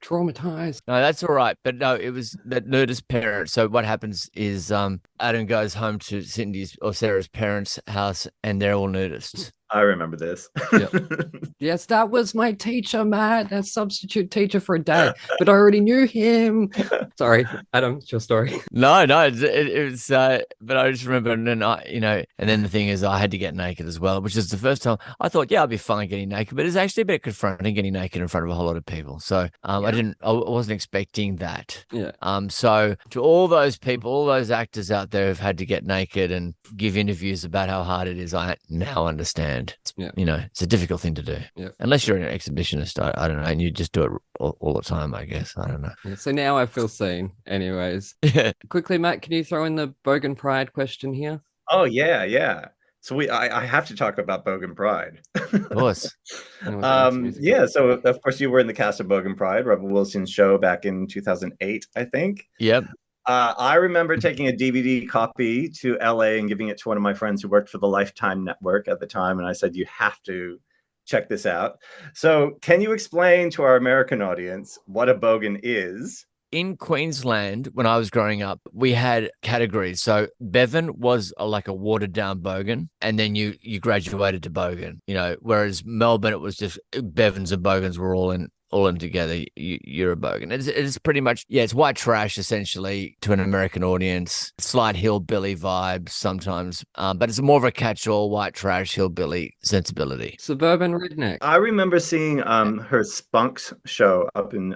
No, that's all right. But no, it was that nudist parent. So what happens is Adam goes home to Cindy's or Sarah's parents' house and they're all nudists. I remember this. Yes, that was my teacher, Matt, a substitute teacher for a day, but I already knew him. Sorry, Adam, it's your story. No, it was, but I just remember, and then and then the thing is, I had to get naked as well, which is the first time I thought, yeah, I'll be fine getting naked, but it's actually a bit confronting getting naked in front of a whole lot of people. So I wasn't expecting that. Yeah. So to all those people, all those actors out there who've had to get naked and give interviews about how hard it is, I now understand. It's a difficult thing to do. Yeah. Unless you're an exhibitionist, I don't know, and you just do it all the time, I guess. I don't know. Yeah, so now I feel seen. Anyways, Yeah. quickly, Matt, can you throw in the Bogan Pride question here? Oh yeah. So I have to talk about Bogan Pride. Of course. Yeah. So of course you were in the cast of Bogan Pride, Rebel Wilson's show back in 2008, I think. Yep. I remember taking a DVD copy to LA and giving it to one of my friends who worked for the Lifetime Network at the time. And I said, you have to check this out. So can you explain to our American audience what a bogan is? In Queensland, when I was growing up, we had categories. So Bevan was like a watered down bogan, and then you graduated to bogan, whereas Melbourne, it was just Bevans and bogans were all in together. You're a bogan. It's pretty much, it's white trash essentially to an American audience. Slight hillbilly vibes sometimes, but it's more of a catch-all white trash hillbilly sensibility. Suburban redneck. I remember seeing her Spunks show up in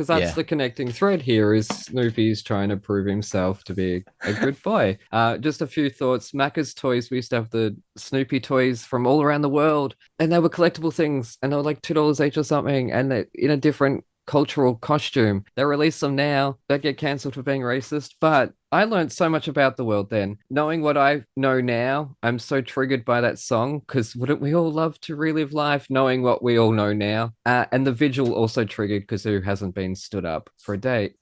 because that's Yeah. the connecting thread here is Snoopy's trying to prove himself to be a good boy. Just a few thoughts. Macca's toys, we used to have the Snoopy toys from all around the world, and they were collectible things, and they were like $2 each or something, and they're in a different cultural costume. They release them now. They get cancelled for being racist, but I learned so much about the world then. Knowing what I know now, I'm so triggered by that song because wouldn't we all love to relive life knowing what we all know now? And the vigil also triggered because who hasn't been stood up for a date?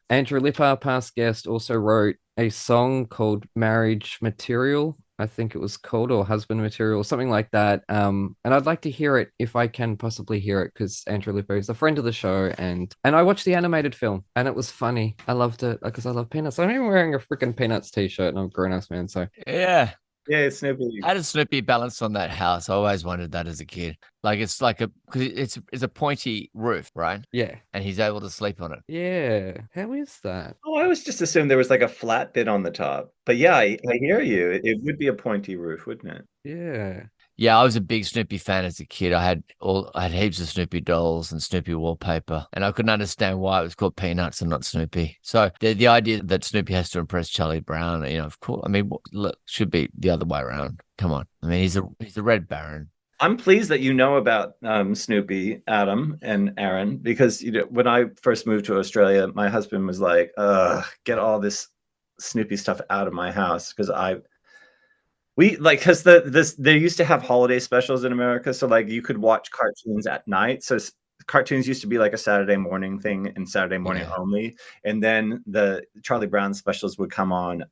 Andrew Lipper, past guest, also wrote a song called Marriage Material. I think it was called, or Husband Material, something like that. And I'd like to hear it if I can possibly hear it, because Andrew Lipper is a friend of the show, and I watched the animated film, and it was funny. I loved it because I love peanuts. I'm even wearing a freaking Peanuts t-shirt, and I'm a grown-ass man, so Yeah. Yeah, Snoopy. How does Snoopy balance on that house? I always wondered that as a kid. Like it's like because it's a pointy roof, right? yeah, And he's able to sleep on it. yeah. How is that? Oh, I always just assumed there was like a flat bit on the top. But yeah, I hear you. It would be a pointy roof, wouldn't it? Yeah. Yeah, I was a big Snoopy fan as a kid. I had heaps of Snoopy dolls and Snoopy wallpaper, and I couldn't understand why it was called Peanuts and not Snoopy. So the idea that Snoopy has to impress Charlie Brown, of course. I mean, look, should be the other way around. Come on. I mean, he's a Red Baron. I'm pleased that you know about Snoopy, Adam, and Aaron, because when I first moved to Australia, my husband was like, get all this Snoopy stuff out of my house, because because they used to have holiday specials in America, so like you could watch cartoons at night. So cartoons used to be like a Saturday morning thing and Saturday morning only, and then the Charlie Brown specials would come on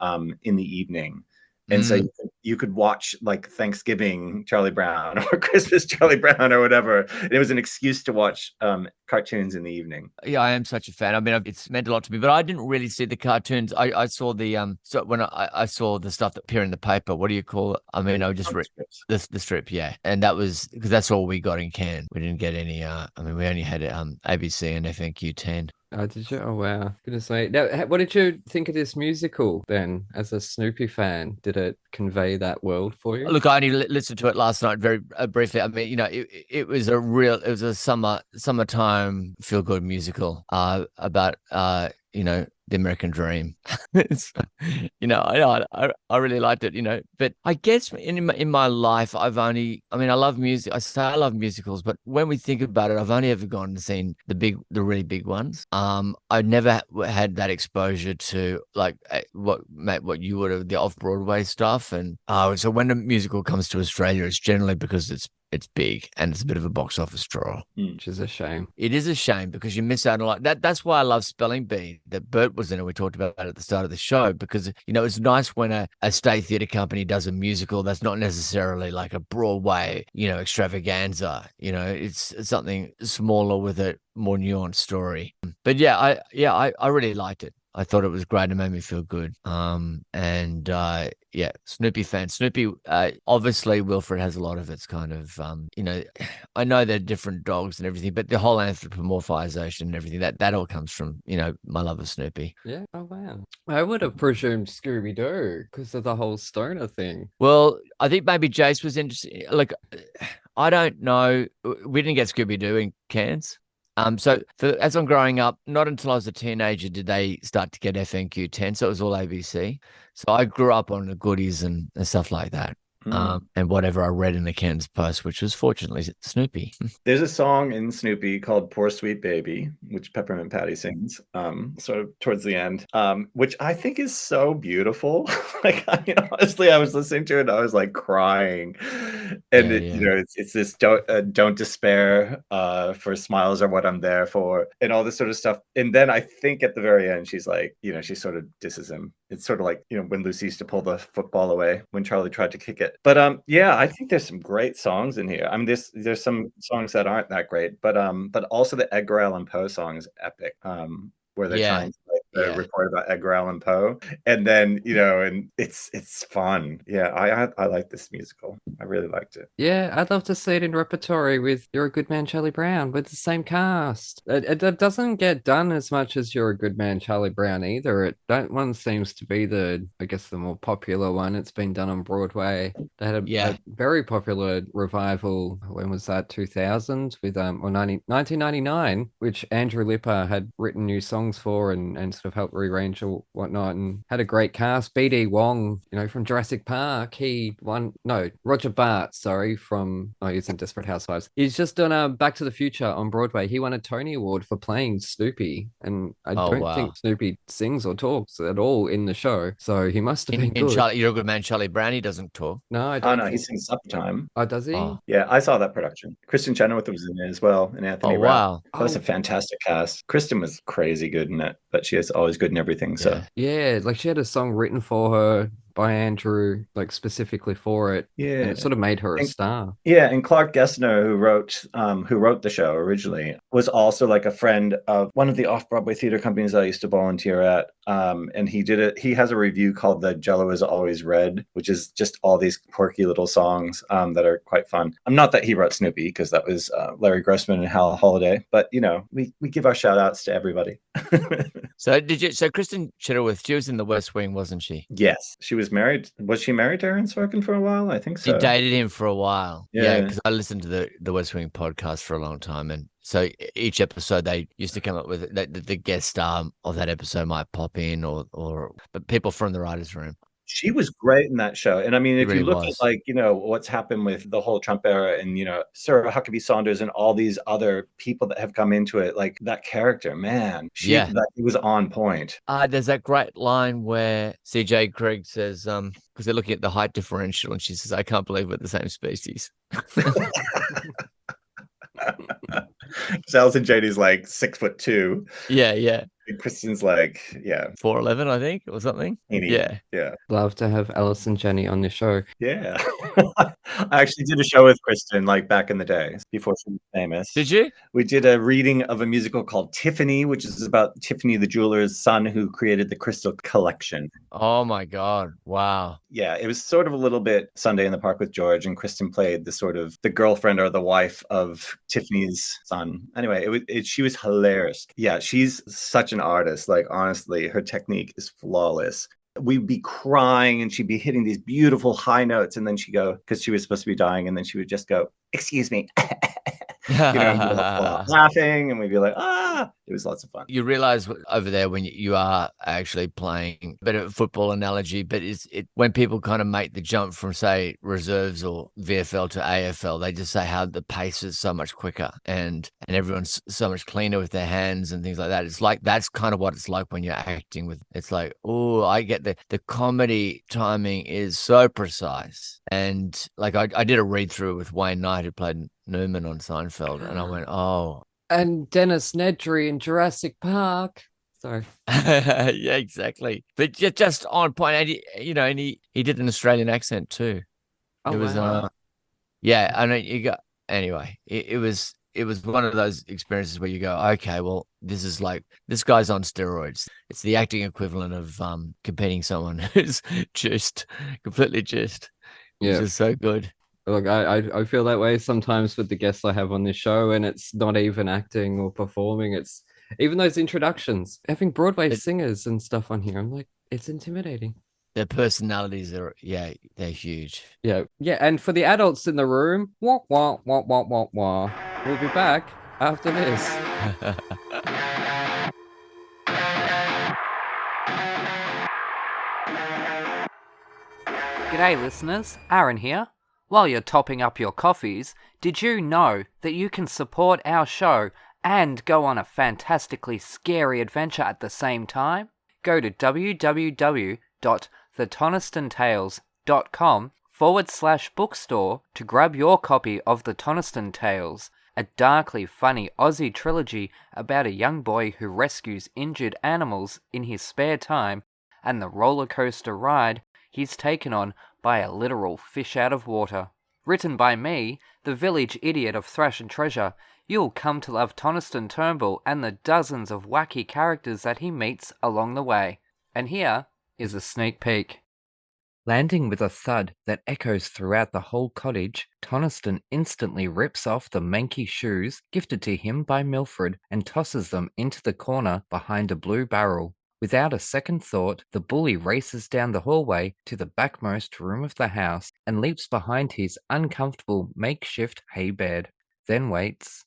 in the evening. And so you could watch like Thanksgiving Charlie Brown or Christmas Charlie Brown or whatever. It was an excuse to watch cartoons in the evening. Yeah, I am such a fan. I mean, it's meant a lot to me, but I didn't really see the cartoons. I saw the so when I saw the stuff that appeared in the paper. What do you call it? I mean, I just read the strip, yeah, and that was because that's all we got in Cairns. We didn't get any. I mean, we only had ABC and FNQ 10. Oh, did you? Oh, wow. Goodness me. Now, what did you think of this musical then, as a Snoopy fan? Did it convey that world for you? Look, I only listened to it last night very briefly. I mean, it was a summertime feel good musical about the American dream. I really liked it, but I guess in my life, I love music. I say I love musicals, but when we think about it, I've only ever gone and seen the really big ones. I never had that exposure to like what you would have, the off-Broadway stuff. And so when a musical comes to Australia, it's generally because it's big and it's a bit of a box office draw. Which is a shame. It is a shame because you miss out on a lot. That's why I love Spelling Bee, that Bert was in it. We talked about it at the start of the show because, it's nice when a state theatre company does a musical that's not necessarily like a Broadway, extravaganza. It's something smaller with a more nuanced story. But yeah, I really liked it. I thought it was great. It made me feel good. Snoopy fan. Snoopy, obviously Wilfred has a lot of its kind of, I know they're different dogs and everything, but the whole anthropomorphization and everything, that all comes from, my love of Snoopy. Yeah. Oh, wow. I would have presumed Scooby-Doo because of the whole stoner thing. Well, I think maybe Jace was interested. Like, I don't know. We didn't get Scooby-Doo in Cairns. So as I'm growing up, not until I was a teenager did they start to get FNQ 10. So it was all ABC. So I grew up on the goodies and stuff like that. And whatever I read in the Cairns Post, which was fortunately Snoopy. There's a song in Snoopy called Poor Sweet Baby, which Peppermint Patty sings sort of towards the end, which I think is so beautiful. Honestly, I was listening to it and I was like crying. And it's this don't despair, for smiles are what I'm there for, and all this sort of stuff. And then I think at the very end, she's like, she sort of disses him. It's sort of like, when Lucy used to pull the football away when Charlie tried to kick it. But I think there's some great songs in here. I mean, there's some songs that aren't that great, but also the Edgar Allan Poe song is epic. Where they're trying to the report about Edgar Allan Poe, and then and it's fun. Yeah, I like this musical. I really liked it. Yeah, I'd love to see it in repertory with You're a Good Man, Charlie Brown, with the same cast. It doesn't get done as much as You're a Good Man, Charlie Brown either. That one seems to be the more popular one. It's been done on Broadway. They had a very popular revival. When was that? 2000 with 1999, which Andrew Lipper had written new songs for and sort of helped rearrange or whatnot, and had a great cast. B.D. Wong, from Jurassic Park, he won. No, Roger Bart, sorry, he's in Desperate Housewives. He's just done Back to the Future on Broadway. He won a Tony Award for playing Snoopy, and I don't think Snoopy sings or talks at all in the show, so he must have been good. You're a Good Man, Charlie Brown, he doesn't talk. No, I don't. Oh no, he sings Suppertime. Oh, does he? Oh. Yeah, I saw that production. Kristen Chenoweth was in it as well, and Anthony Rapp. Wow. That was a fantastic cast. Kristen was crazy good in it, but she is always good in everything. So yeah, like she had a song written for her by Andrew, like specifically for it. Yeah, and it sort of made her a star. Yeah, and Clark Gessner, who wrote the show originally, was also like a friend of one of the off-Broadway theater companies I used to volunteer at. And he has a review called The Jello is Always Red, which is just all these quirky little songs that are quite fun. Not that he wrote Snoopy, because that was Larry Grossman and Hal Holiday, but we give our shout outs to everybody. So Kristen Chenoweth, she was in The West Wing, wasn't she? Yes, she was married. Was she married to Aaron Sorkin for a while? I think so. She dated him for a while. Yeah, because I listened to the West Wing podcast for a long time, and so each episode they used to come up with the guest star of that episode might pop in, but people from the writers' room. She was great in that show. And I mean, if really you look at what's happened with the whole Trump era and, Sarah Huckabee Sanders and all these other people that have come into it, like that character, man, it was on point. There's that great line where CJ Craig says, because they're looking at the height differential, and she says, I can't believe we're the same species. Alison Janney's like 6'2". Yeah. And Kristen's like, 4'11", I think, or something. 80. Yeah. Love to have Alison Janney on the show. Yeah. I actually did a show with Kristen like back in the day before she was famous. Did you? We did a reading of a musical called Tiffany, which is about Tiffany the jeweler's son who created the Crystal Collection. Oh my God. Wow. Yeah, it was sort of a little bit Sunday in the Park with George, and Kristen played the sort of the girlfriend or the wife of Tiffany's son. Anyway, she was hilarious. Yeah, she's such an artist. Like, honestly, her technique is flawless. We'd be crying and she'd be hitting these beautiful high notes, and then she'd go, because she was supposed to be dying, and then she would just go, excuse me. Laughing, and we'd be like, it was lots of fun. You realize over there when you are actually playing a bit of a football analogy, but when people kind of make the jump from, say, reserves or VFL to AFL, they just say how the pace is so much quicker and everyone's so much cleaner with their hands and things like that. It's like that's kind of what it's like when you're acting with. It's like, I get the comedy timing is so precise. And like I did a read through with Wayne Knight, who played Newman on Seinfeld, and I went, and Dennis Nedry in Jurassic Park. Sorry. Yeah, exactly. But just on point. And he did an Australian accent too. It was wow. Yeah, I know you got anyway. It was one of those experiences where you go, okay, well, this guy's on steroids. It's the acting equivalent of competing someone who's completely juiced. Yeah, it's just so good. Look, I feel that way sometimes with the guests I have on this show, and it's not even acting or performing. It's even those introductions, having Broadway singers and stuff on here. I'm like, it's intimidating. Their personalities they're huge. Yeah. And for the adults in the room, wah, wah, wah, wah, wah, wah. We'll be back after this. G'day, listeners. Aaron here. While you're topping up your coffees, did you know that you can support our show and go on a fantastically scary adventure at the same time? Go to www.thetonistantales.com/bookstore to grab your copy of The Toniston Tales, a darkly funny Aussie trilogy about a young boy who rescues injured animals in his spare time and the roller coaster ride he's taken on by a literal fish out of water. Written by me, the village idiot of Thrash and Treasure, You'll come to love Toniston Turnbull and the dozens of wacky characters that he meets along the way. And here is a sneak peek. Landing with a thud that echoes throughout the whole cottage, Toniston instantly rips off the manky shoes gifted to him by Wilfred and tosses them into the corner behind a blue barrel. Without a second thought, the bully races down the hallway to the backmost room of the house and leaps behind his uncomfortable makeshift hay bed, then waits,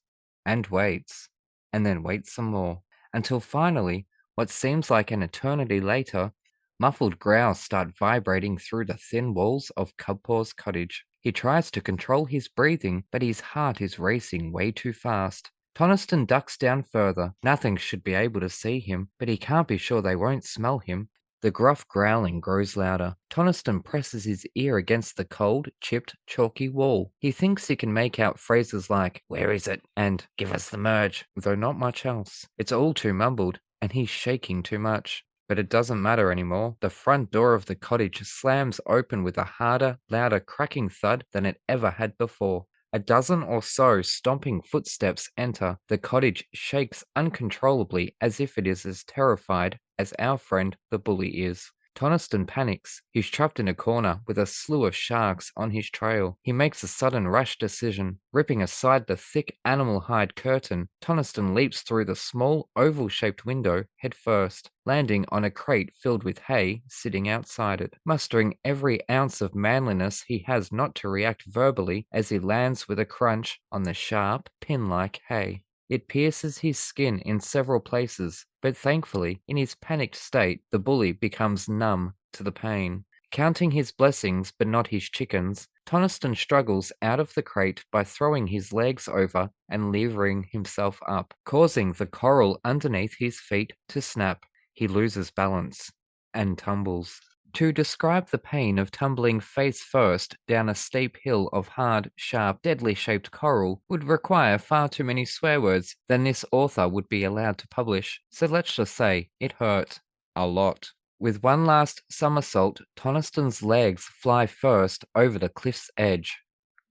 and waits, and then waits some more, until finally, what seems like an eternity later, muffled growls start vibrating through the thin walls of Cubpaw's cottage. He tries to control his breathing, but his heart is racing way too fast. Toniston ducks down further. Nothing should be able to see him, but he can't be sure they won't smell him. The gruff growling grows louder. Toniston presses his ear against the cold, chipped, chalky wall. He thinks he can make out phrases like, "Where is it?" and "Give us the merge," though not much else. It's all too mumbled, and he's shaking too much. But it doesn't matter anymore. The front door of the cottage slams open with a harder, louder cracking thud than it ever had before. A dozen or so stomping footsteps enter. The cottage shakes uncontrollably as if it is as terrified as our friend the bully is. Toniston panics. He's trapped in a corner with a slew of sharks on his trail. He makes a sudden rash decision. Ripping aside the thick animal hide curtain, Toniston leaps through the small oval-shaped window head first, landing on a crate filled with hay sitting outside it, mustering every ounce of manliness he has not to react verbally as he lands with a crunch on the sharp, pin-like hay. It pierces his skin in several places, but thankfully, in his panicked state, the bully becomes numb to the pain. Counting his blessings but not his chickens, Toniston struggles out of the crate by throwing his legs over and levering himself up, causing the coral underneath his feet to snap. He loses balance and tumbles. To describe the pain of tumbling face first down a steep hill of hard, sharp, deadly-shaped coral would require far too many swear words than this author would be allowed to publish, so let's just say it hurt. A lot. With one last somersault, Toniston's legs fly first over the cliff's edge.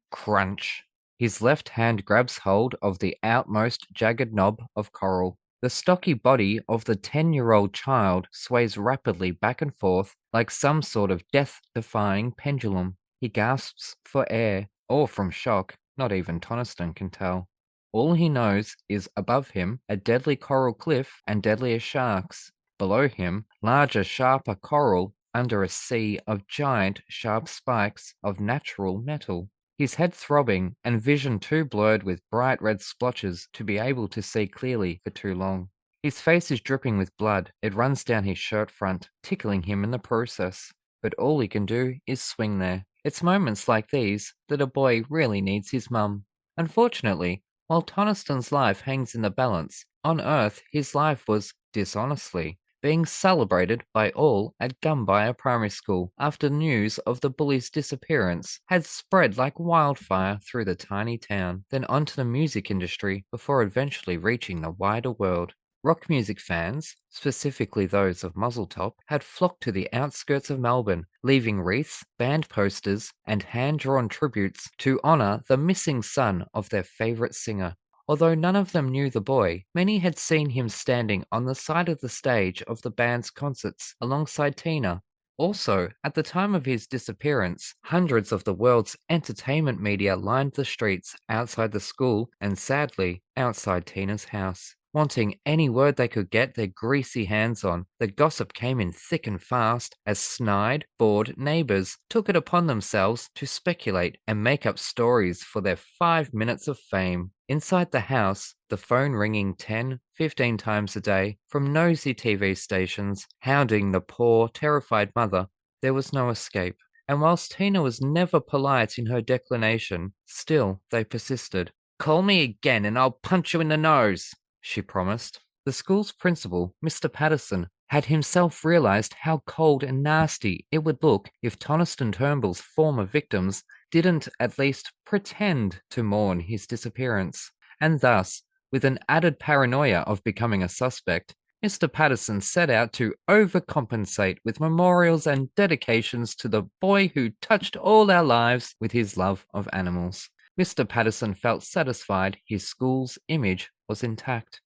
Crunch. His left hand grabs hold of the outmost jagged knob of coral. The stocky body of the 10-year-old child sways rapidly back and forth like some sort of death-defying pendulum. He gasps for air, or from shock, not even Toniston can tell. All he knows is above him a deadly coral cliff and deadlier sharks. Below him, larger, sharper coral under a sea of giant, sharp spikes of natural metal. His head throbbing and vision too blurred with bright red splotches to be able to see clearly for too long. His face is dripping with blood. It runs down his shirt front, tickling him in the process. But all he can do is swing there. It's moments like these that a boy really needs his mum. Unfortunately, while Toniston's life hangs in the balance, on Earth his life was, dishonestly, being celebrated by all at Gumbaya Primary School after news of the bully's disappearance had spread like wildfire through the tiny town, then onto the music industry before eventually reaching the wider world. Rock music fans, specifically those of Muzzletop, had flocked to the outskirts of Melbourne, leaving wreaths, band posters, and hand-drawn tributes to honour the missing son of their favourite singer. Although none of them knew the boy, many had seen him standing on the side of the stage of the band's concerts alongside Tina. Also, at the time of his disappearance, hundreds of the world's entertainment media lined the streets outside the school and, sadly, outside Tina's house. Wanting any word they could get their greasy hands on, the gossip came in thick and fast as snide, bored neighbours took it upon themselves to speculate and make up stories for their 5 minutes of fame. Inside the house, the phone ringing 10, 15 times a day from nosy TV stations, hounding the poor, terrified mother, there was no escape. And whilst Tina was never polite in her declination, still they persisted. "Call me again and I'll punch you in the nose," she promised. The school's principal, Mr. Patterson, had himself realised how cold and nasty it would look if Toniston Turnbull's former victims didn't at least pretend to mourn his disappearance. And thus, with an added paranoia of becoming a suspect, Mr. Patterson set out to overcompensate with memorials and dedications to the boy who touched all our lives with his love of animals. Mr. Patterson felt satisfied his school's image was intact.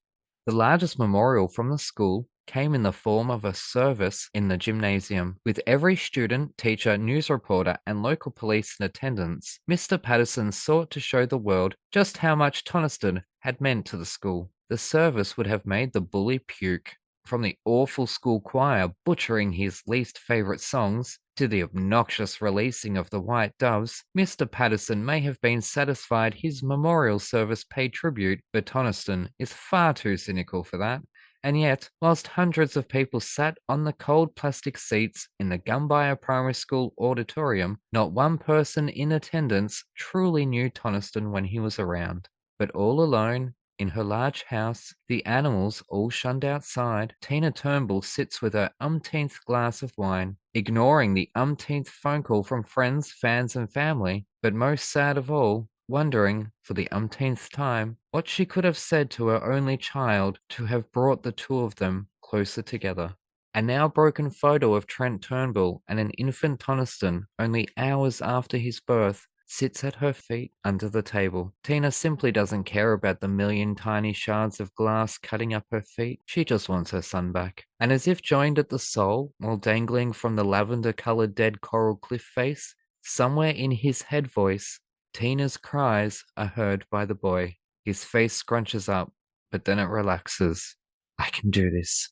The largest memorial from the school came in the form of a service in the gymnasium, with every student, teacher, news reporter, and local police in attendance. Mr. Patterson sought to show the world just how much Toniston had meant to the school. The service would have made the bully puke. From the awful school choir butchering his least favourite songs to the obnoxious releasing of the White Doves, Mr. Patterson may have been satisfied his memorial service paid tribute, but Toniston is far too cynical for that. And yet, whilst hundreds of people sat on the cold plastic seats in the Gumbaya Primary School auditorium, not one person in attendance truly knew Toniston when he was around. But all alone, in her large house, the animals all shunned outside, Tina Turnbull sits with her umpteenth glass of wine, ignoring the umpteenth phone call from friends, fans, and family, but most sad of all, wondering, for the umpteenth time, what she could have said to her only child to have brought the two of them closer together. A now broken photo of Trent Turnbull and an infant Toniston, only hours after his birth, sits at her feet under the table. Tina simply doesn't care about the million tiny shards of glass cutting up her feet. She just wants her son back. And as if joined at the soul, while dangling from the lavender-coloured dead coral cliff face, somewhere in his head voice, Tina's cries are heard by the boy. His face scrunches up, but then it relaxes. I can do this.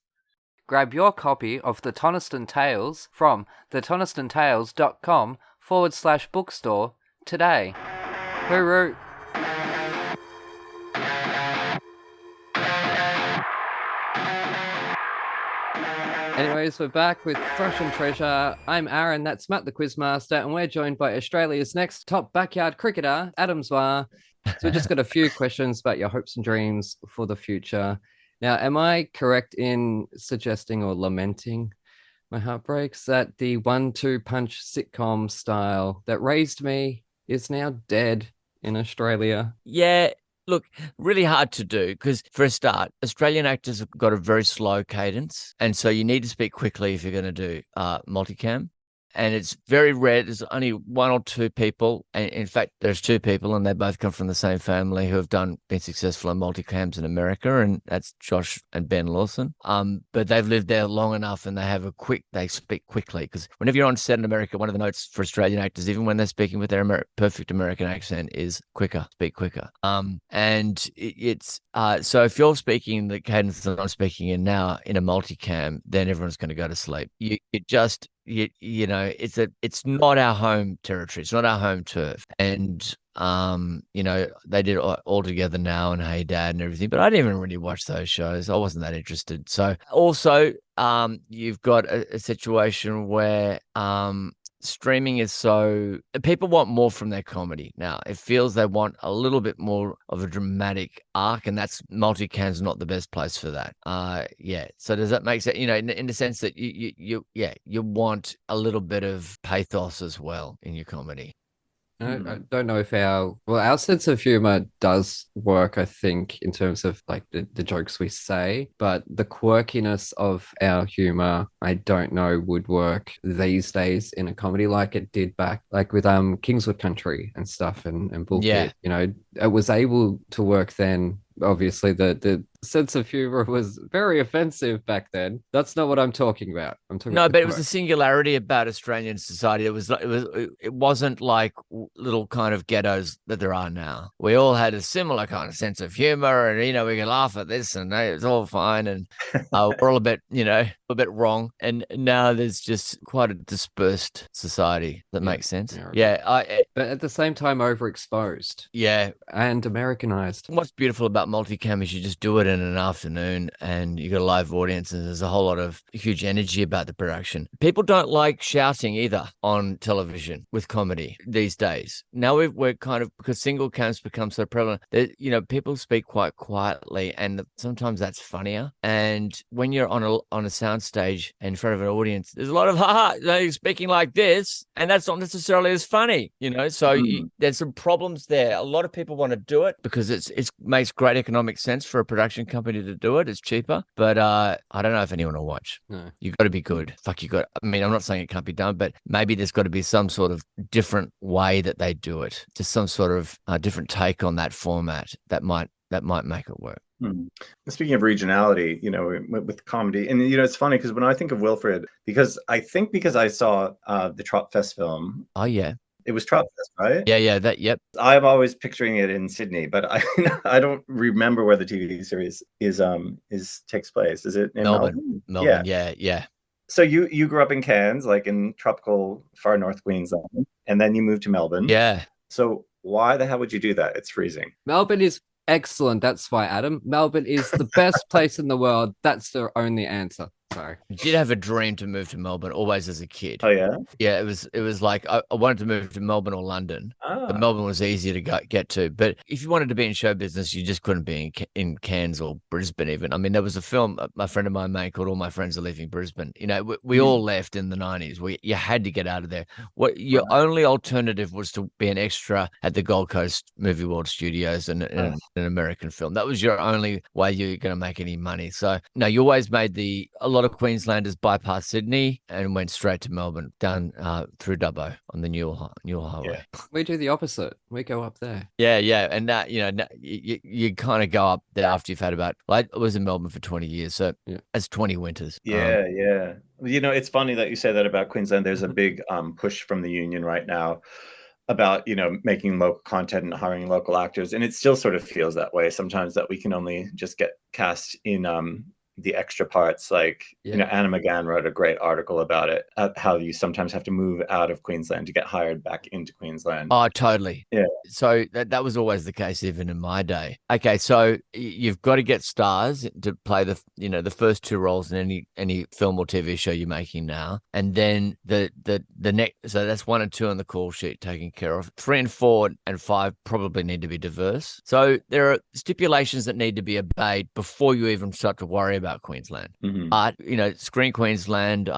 Grab your copy of The Toniston Tales from thetonistonTales.com/bookstore today. Hooroo! Anyways, we're back with Thrash and Treasure. I'm Aaron, that's Matt the Quizmaster, and we're joined by Australia's next top backyard cricketer, Adam Zwar. So we just got a few questions about your hopes and dreams for the future. Now, am I correct in suggesting or lamenting my heartbreaks that the 1-2 punch sitcom style that raised me is now dead in Australia? Yeah, look, really hard to do because, for a start, Australian actors have got a very slow cadence, and so you need to speak quickly if you're going to do multicam. And it's very rare. There's only one or two people. And in fact, there's two people, and they both come from the same family who have been successful in multicams in America, and that's Josh and Ben Lawson. But they've lived there long enough, and they speak quickly. Because whenever you're on set in America, one of the notes for Australian actors, even when they're speaking with their perfect American accent, is quicker, speak quicker. And it's so if you're speaking the cadence that I'm speaking in now in a multicam, then everyone's going to go to sleep. You know, it's not our home territory. It's not our home turf. And, you know, they did all together now and Hey Dad and everything, but I didn't even really watch those shows. I wasn't that interested. So also, you've got a situation where, streaming is so people want more from their comedy now. It feels they want a little bit more of a dramatic arc, and that's multicam's not the best place for that. Yeah. So does that make sense? You know, in the sense that you want a little bit of pathos as well in your comedy. I don't know if our sense of humor does work, I think, in terms of like the jokes we say, but the quirkiness of our humor, I don't know, would work these days in a comedy like it did back, like with Kingswood Country and stuff and Bullshit. Yeah. You know, it was able to work then. Obviously, the sense of humor was very offensive back then. That's not what I'm talking about. I'm talking about but it was a singularity about Australian society. It wasn't like little kind of ghettos that there are now. We all had a similar kind of sense of humor, and you know, we could laugh at this, and it's all fine, and we're all a bit wrong. And now there's just quite a dispersed society. That makes sense. Yeah, but at the same time, overexposed. Yeah, and Americanized. What's beautiful about multicam is you just do it in an afternoon and you got a live audience, and there's a whole lot of huge energy about the production. People don't like shouting either on television with comedy these days. Now we're kind of, because single cams become so prevalent, that, you know, people speak quite quietly, and sometimes that's funnier. And when you're on a soundstage in front of an audience, there's a lot of you're speaking like this, and that's not necessarily as funny, you know. So there's some problems there. A lot of people want to do it because it makes great economic sense for a production production company to do it. It's cheaper, but I don't know if anyone will watch. No. You've got to be good. I mean, I'm not saying it can't be done, but maybe there's got to be some sort of different way that they do it. Just some sort of different take on that format that might make it work. Speaking of regionality, with comedy, and it's funny because when I think of Wilfred, because I saw the Tropfest film. Oh yeah, it was Tropfest, right? Yeah, yep. I'm always picturing it in Sydney, but I don't remember where the TV series takes place. Is it in Melbourne? Melbourne, yeah. So you grew up in Cairns, like in tropical far north Queensland, and then you moved to Melbourne. Yeah. So why the hell would you do that? It's freezing. Melbourne is excellent. That's why, Adam. Melbourne is the best place in the world. That's the only answer. Sorry. I did have a dream to move to Melbourne always as a kid. Oh yeah? Yeah, it was like I wanted to move to Melbourne or London. But Melbourne was easier to get to. But if you wanted to be in show business, you just couldn't be in Cairns or Brisbane even. I mean, there was a film my friend of mine made called All My Friends Are Leaving Brisbane. We all left in the 90s. You had to get out of there. Your only alternative was to be an extra at the Gold Coast Movie World Studios in an American film. That was your only way you're going to make any money. So, no, you always made a lot of Queenslanders bypass Sydney and went straight to Melbourne, down through Dubbo on the Newell Highway. Yeah. We do the opposite. We go up there. Yeah, and that you kind of go up there after you've had I was in Melbourne for 20 years, so that's 20 winters. Yeah. It's funny that you say that about Queensland. There's a big push from the union right now about making local content and hiring local actors, and it still sort of feels that way sometimes, that we can only just get cast in the extra parts. Anna McGann wrote a great article about it, how you sometimes have to move out of Queensland to get hired back into Queensland. Oh, totally. Yeah. So that was always the case even in my day. Okay, so you've got to get stars to play the first two roles in any film or TV show you're making now, and then the next. So that's 1 and 2 on the call sheet taken care of. 3 and 4 and 5 probably need to be diverse. So there are stipulations that need to be obeyed before you even start to worry about Queensland. But Screen Queensland,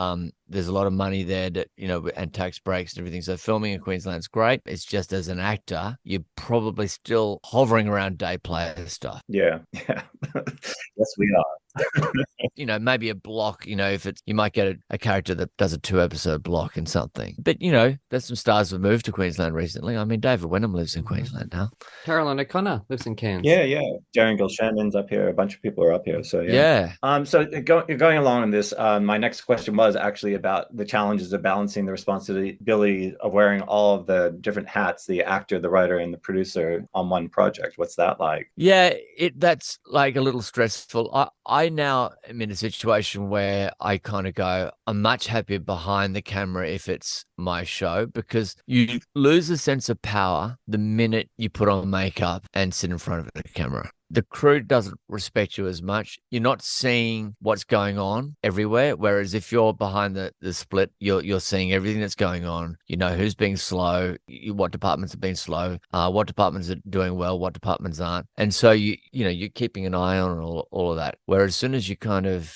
there's a lot of money there that and tax breaks and everything, so filming in Queensland's great. It's just, as an actor, you're probably still hovering around day player stuff. Yeah Yes, we are. Maybe a block, if it's, you might get a character that does a 2-episode block in something. But there's some stars who've moved to Queensland recently. I mean, David Wenham lives in Queensland now. Caroline O'Connor lives in Cairns. Yeah. Darren Gilshannon's up here. A bunch of people are up here. So yeah. So going along in this, my next question was actually about the challenges of balancing the responsibility of wearing all of the different hats, the actor, the writer, and the producer on one project. What's that like? Yeah, that's like a little stressful. I now am in a situation where I kind of go, I'm much happier behind the camera if it's my show, because you lose a sense of power the minute you put on makeup and sit in front of the camera. The crew doesn't respect you as much. You're not seeing what's going on everywhere. Whereas if you're behind the split, you're seeing everything that's going on. You know who's being slow, what departments have been slow, what departments are doing well, what departments aren't. And so you're keeping an eye on all of that. Whereas as soon as you kind of,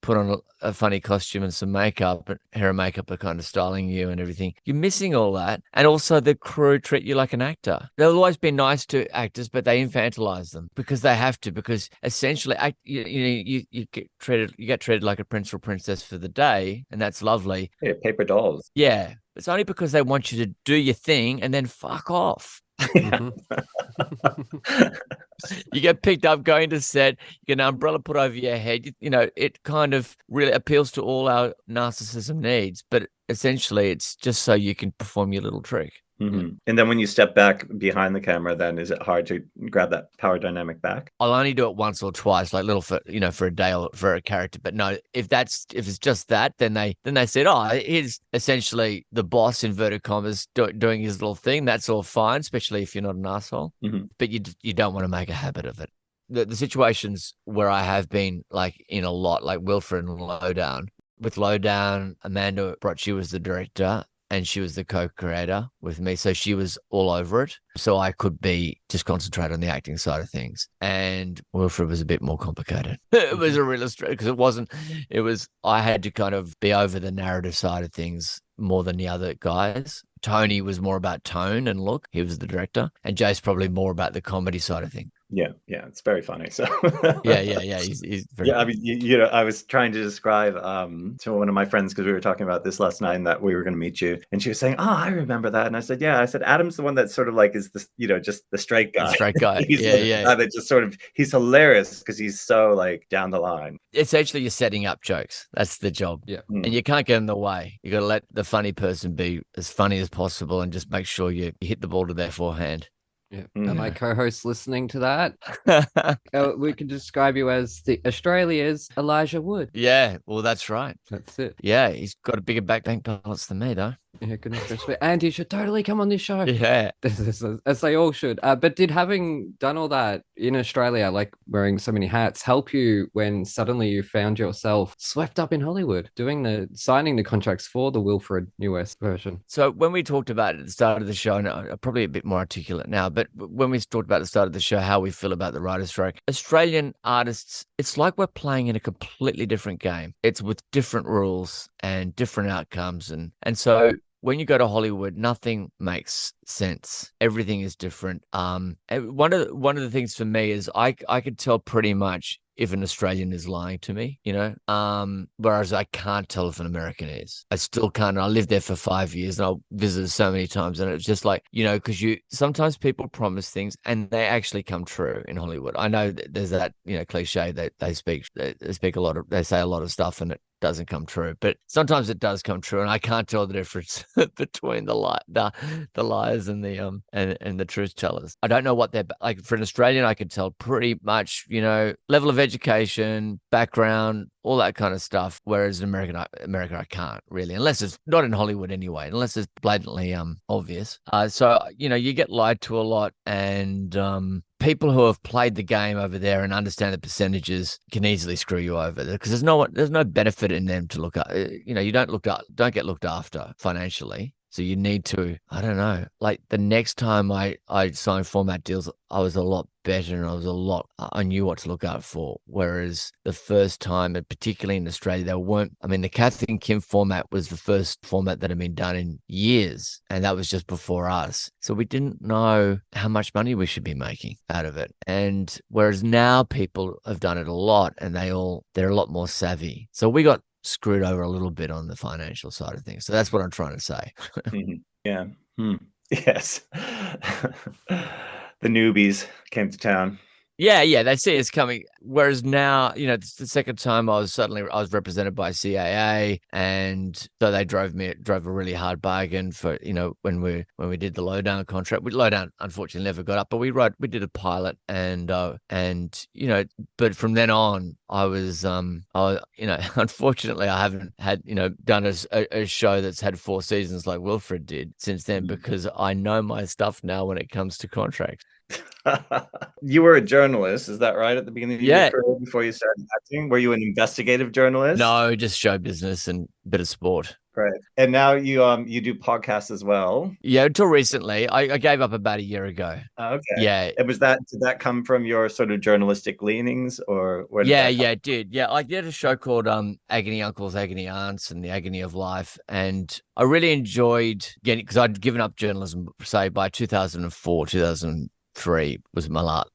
put on a funny costume and some makeup, and hair and makeup are kind of styling you and everything, you're missing all that. And also the crew treat you like an actor. They'll always be nice to actors, but they infantilize them because they have to, because essentially you get treated like a prince or princess for the day, and that's lovely. Yeah, paper dolls. Yeah. It's only because they want you to do your thing and then fuck off. You get picked up going to set, you get an umbrella put over your head. It kind of really appeals to all our narcissism needs, but essentially it's just so you can perform your little trick. Mm-hmm. And then when you step back behind the camera, then is it hard to grab that power dynamic back? I'll only do it once or twice, like little for a day or for a character. But no, if it's just that, then they said, oh, he's essentially the boss, inverted commas, doing his little thing. That's all fine, especially if you're not an asshole. Mm-hmm. But you don't want to make a habit of it. The situations where I have been like in a lot, like Wilfred and Lowdown. With Lowdown, Amanda Brocci was the director, and she was the co-creator with me. So she was all over it. So I could just concentrate on the acting side of things. And Wilfred was a bit more complicated. It was a real stress because I had to kind of be over the narrative side of things more than the other guys. Tony was more about tone and look. He was the director. And Jay's probably more about the comedy side of things. Yeah, it's very funny. So Yeah. He's very yeah, I mean, I was trying to describe to one of my friends, because we were talking about this last night, and that we were going to meet you, and she was saying, "Oh, I remember that," and I said, "Yeah." I said, "Adam's the one that sort of like is this, just the straight guy. the straight guy. He's the guy that just sort of he's hilarious because he's so like down the line." Essentially, you're setting up jokes. That's the job. Yeah. And you can't get in the way. You got to let the funny person be as funny as possible and just make sure you hit the ball to their forehand. Yeah. Mm. Are my co-hosts listening to that? We can describe you as the Australia's Elijah Wood. Yeah, well, that's right. That's it. Yeah, he's got a bigger bank balance than me, though. Yeah, goodness gracious. And you should totally come on this show. Yeah. As they all should. But did having done all that in Australia, like wearing so many hats, help you when suddenly you found yourself swept up in Hollywood, signing the contracts for the Wilfred US version? So when we talked about it at the start of the show, and I'm probably a bit more articulate now, but when we talked about at the start of the show, how we feel about the writer's strike, Australian artists, it's like we're playing in a completely different game. It's with different rules and different outcomes. And so when you go to Hollywood, nothing makes sense. Everything is different. And one of the things for me is I could tell pretty much if an Australian is lying to me, whereas I can't tell if an American is. I still can't. I lived there for 5 years and I visited so many times, and it's just like, because sometimes people promise things and they actually come true in Hollywood. I know that there's that, cliche that they speak they say a lot of stuff and it doesn't come true, but sometimes it does come true, and I can't tell the difference between the liars and the truth tellers. I don't know what they're like. For an Australian, I could tell pretty much, level of education, background, all that kind of stuff. Whereas in America, I can't really, unless it's not in Hollywood anyway, unless it's blatantly obvious. So you get lied to a lot, and people who have played the game over there and understand the percentages can easily screw you over, because there's no benefit in them to look at. You don't get looked after financially. So you need to, I don't know, like the next time I signed format deals, I was a lot better and I knew what to look out for. Whereas the first time, and particularly in Australia, the Kathy and Kim format was the first format that had been done in years. And that was just before us. So we didn't know how much money we should be making out of it. And whereas now people have done it a lot and they're a lot more savvy. So we got screwed over a little bit on the financial side of things. So that's what I'm trying to say. Yeah. Yes. The newbies came to town. Yeah, they see us coming. Whereas now, it's the second time I was represented by CAA, and so they drove a really hard bargain for, when we did the lowdown contract. Lowdown unfortunately never got up, but we did a pilot, and but from then on, I was unfortunately I haven't had done a show that's had 4 seasons like Wilfred did since then, because I know my stuff now when it comes to contracts. You were a journalist, is that right? At the beginning of your career, before you started acting, were you an investigative journalist? No, just show business and a bit of sport. Right. And now you do podcasts as well? Yeah, until recently. I gave up about a year ago. Okay. Yeah. And did that come from your sort of journalistic leanings, or where did that come? It did. Yeah, I did a show called Agony Uncles, Agony Aunts, and the Agony of Life, and I really enjoyed getting, because I'd given up journalism, say by 2004, 2003 was my last,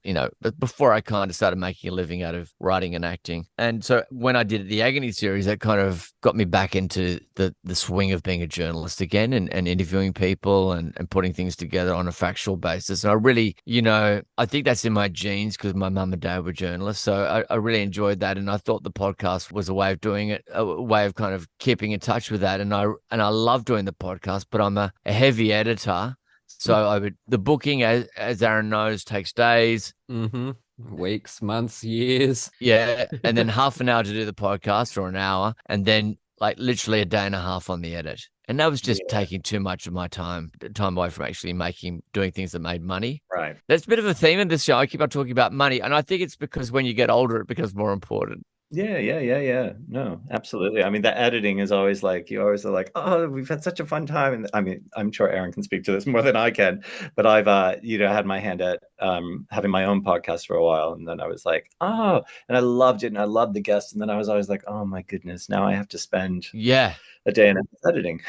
before I kind of started making a living out of writing and acting. And so when I did the Agony series, that kind of got me back into the swing of being a journalist again, and interviewing people and putting things together on a factual basis. And I really, I think that's in my genes, because my mum and dad were journalists. So I really enjoyed that. And I thought the podcast was a way of doing it, a way of kind of keeping in touch with that. And I love doing the podcast, but I'm a heavy editor. So the booking, as Aaron knows, takes days. Mm-hmm. Weeks, months, years. Yeah. And then half an hour to do the podcast, or an hour. And then like literally a day and a half on the edit. And that was just taking too much of my time away from actually doing things that made money. Right. That's a bit of a theme in this show. I keep on talking about money. And I think it's because when you get older, it becomes more important. Yeah. No, absolutely. I mean, the editing is always like, you always are like, oh, we've had such a fun time. And I mean, I'm sure Aaron can speak to this more than I can, but I've, had my hand at having my own podcast for a while. And then I was like, oh, and I loved it. And I loved the guests. And then I was always like, oh my goodness, now I have to spend a day and a half editing.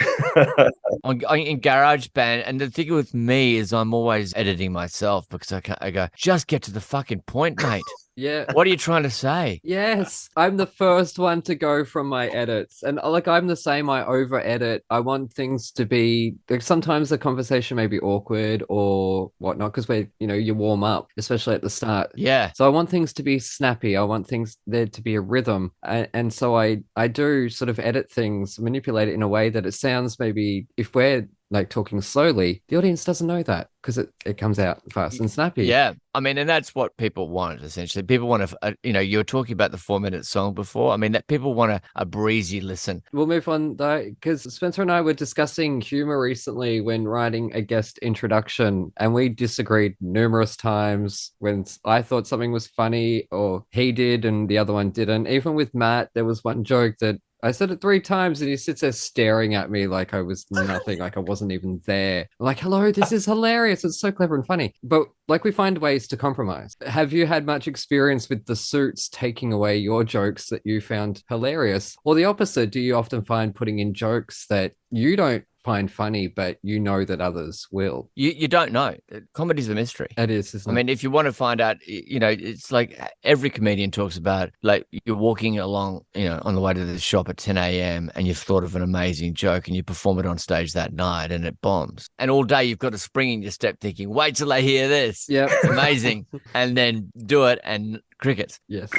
In GarageBand, and the thing with me is I'm always editing myself because I go, just get to the fucking point, mate. Yeah. What are you trying to say? Yes, I'm the first one to go from my edits. And like I'm the same, I over edit. I want things to be like sometimes the conversation may be awkward or whatnot, because you warm up, especially at the start. Yeah. So I want things to be snappy. I want things there to be a rhythm. And so I do sort of edit things, manipulate it in a way that it sounds maybe if we're like talking slowly, the audience doesn't know that because it comes out fast and snappy. Yeah. I mean, and that's what people want, essentially. People want you were talking about the 4-minute song before. I mean, that people want a breezy listen. We'll move on though, because Spencer and I were discussing humor recently when writing a guest introduction, and we disagreed numerous times when I thought something was funny or he did and the other one didn't. Even with Matt, there was one joke that I said it 3 times and he sits there staring at me like I was nothing, like I wasn't even there. I'm like, hello, this is hilarious. It's so clever and funny. But like we find ways to compromise. Have you had much experience with the suits taking away your jokes that you found hilarious? Or the opposite, do you often find putting in jokes that you don't find funny, but you know that others will? You don't know. Comedy's a mystery. It is, isn't it? I mean, if you want to find out, it's like every comedian talks about, like you're walking along, on the way to the shop at 10 a.m. and you've thought of an amazing joke and you perform it on stage that night and it bombs. And all day you've got a spring in your step thinking, wait till they hear this. Yeah. It's amazing. And then do it and crickets. Yes.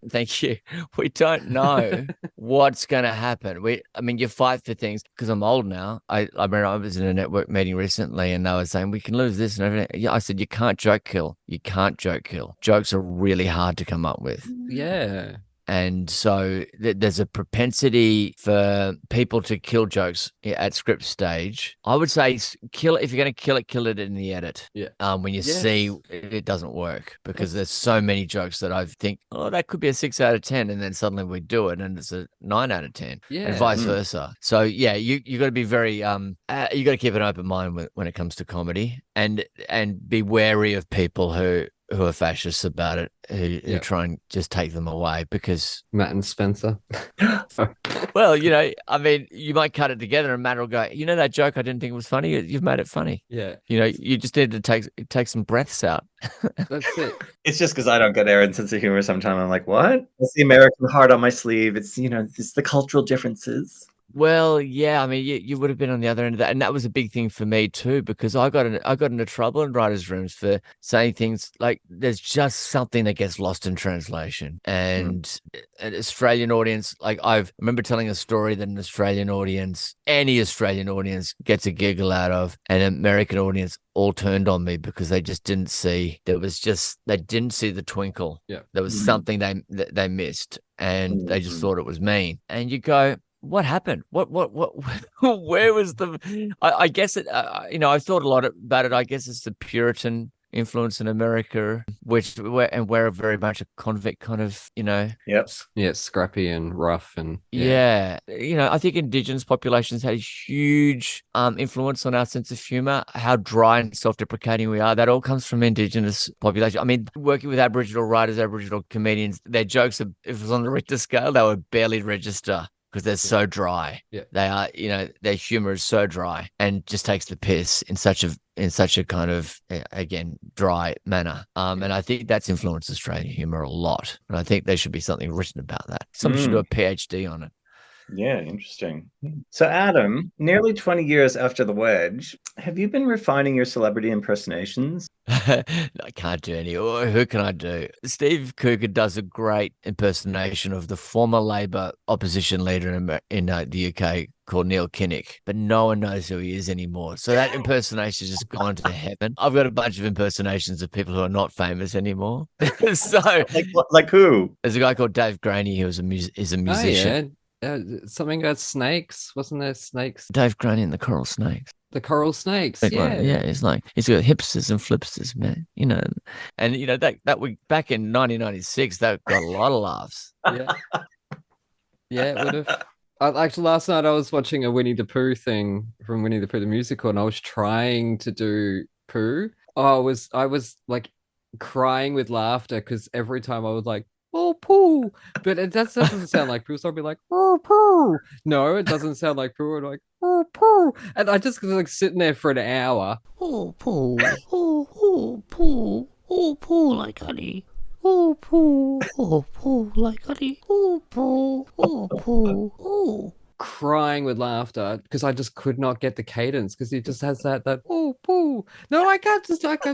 Thank you. We don't know what's going to happen. You fight for things because I'm old now. I remember I was in a network meeting recently and they were saying we can lose this and everything. Yeah, I said, you can't joke kill. You can't joke kill. Jokes are really hard to come up with. Yeah. And so there's a propensity for people to kill jokes at script stage. I would say kill it. If you're going to kill it in the edit. Yeah. When you see it doesn't work, because there's so many jokes that I think, oh, that could be a 6 out of 10. And then suddenly we do it and it's a 9 out of 10 and vice versa. So yeah, you got to be very, you got to keep an open mind when it comes to comedy and be wary of people who are fascists about it, who try and just take them away, because Matt and Spencer. Well, you might cut it together and Matt will go, that joke I didn't think was funny. You've made it funny. Yeah. You just need to take some breaths out. That's it. It's just because I don't get Aaron's sense of humor sometimes. I'm like, what? It's the American heart on my sleeve. It's, it's the cultural differences. Well, yeah, I mean, you would have been on the other end of that, and that was a big thing for me too, because I got into trouble in writers' rooms for saying things like, "There's just something that gets lost in translation," and an Australian audience, like I remember telling a story that any Australian audience gets a giggle out of, and an American audience all turned on me because they just didn't see. They didn't see the twinkle. Yeah, there was something they missed, and they just thought it was mean. And you go, what happened? What, where was I guess it, I've thought a lot about it. I guess it's the Puritan influence in America, we're very much a convict kind of, Yep. Yeah, scrappy and rough and I think Indigenous populations had a huge influence on our sense of humor, how dry and self-deprecating we are. That all comes from Indigenous population. I mean, working with Aboriginal writers, Aboriginal comedians, their jokes, if it was on the Richter scale, they would barely register, because they're so dry. Yeah. They are, their humor is so dry and just takes the piss in such a kind of, again, dry manner. And I think that's influenced Australian humor a lot. And I think there should be something written about that. Someone should do a PhD on it. Yeah, interesting. So, Adam, nearly 20 years after The Wedge, have you been refining your celebrity impersonations? I can't do any. Who can I do? Steve Coogan does a great impersonation of the former Labor opposition leader in the UK called Neil Kinnock, but no one knows who he is anymore. So that impersonation has just gone to heaven. I've got a bunch of impersonations of people who are not famous anymore. So, like who? There's a guy called Dave Graney who is a musician. Oh, yeah. Something about snakes, wasn't there? Snakes. Dave Graney and the Coral Snakes. The coral snakes. Like, Yeah. yeah, it's like he's got hipsters and flipsters, man. And that we back in 1996, that got a lot of laughs. Yeah. Yeah, it would have. Actually, last night I was watching a Winnie the Pooh thing from Winnie the Pooh the musical, and I was trying to do Pooh. Oh, I was like crying with laughter because every time I was like, "Oh, Pooh," but that doesn't sound like Pooh. So I'll be like, "Oh, Pooh." No, it doesn't sound like Pooh. I'm like, "Oh, Pooh," and I just was like sitting there for an hour. Oh, Pooh. Oh, Pooh. Oh, Pooh like honey. Oh, Pooh. Oh, Pooh like honey. Oh, Pooh. Oh, Pooh. Oh. Crying with laughter because I just could not get the cadence because he just has that oh Pooh. No, I can't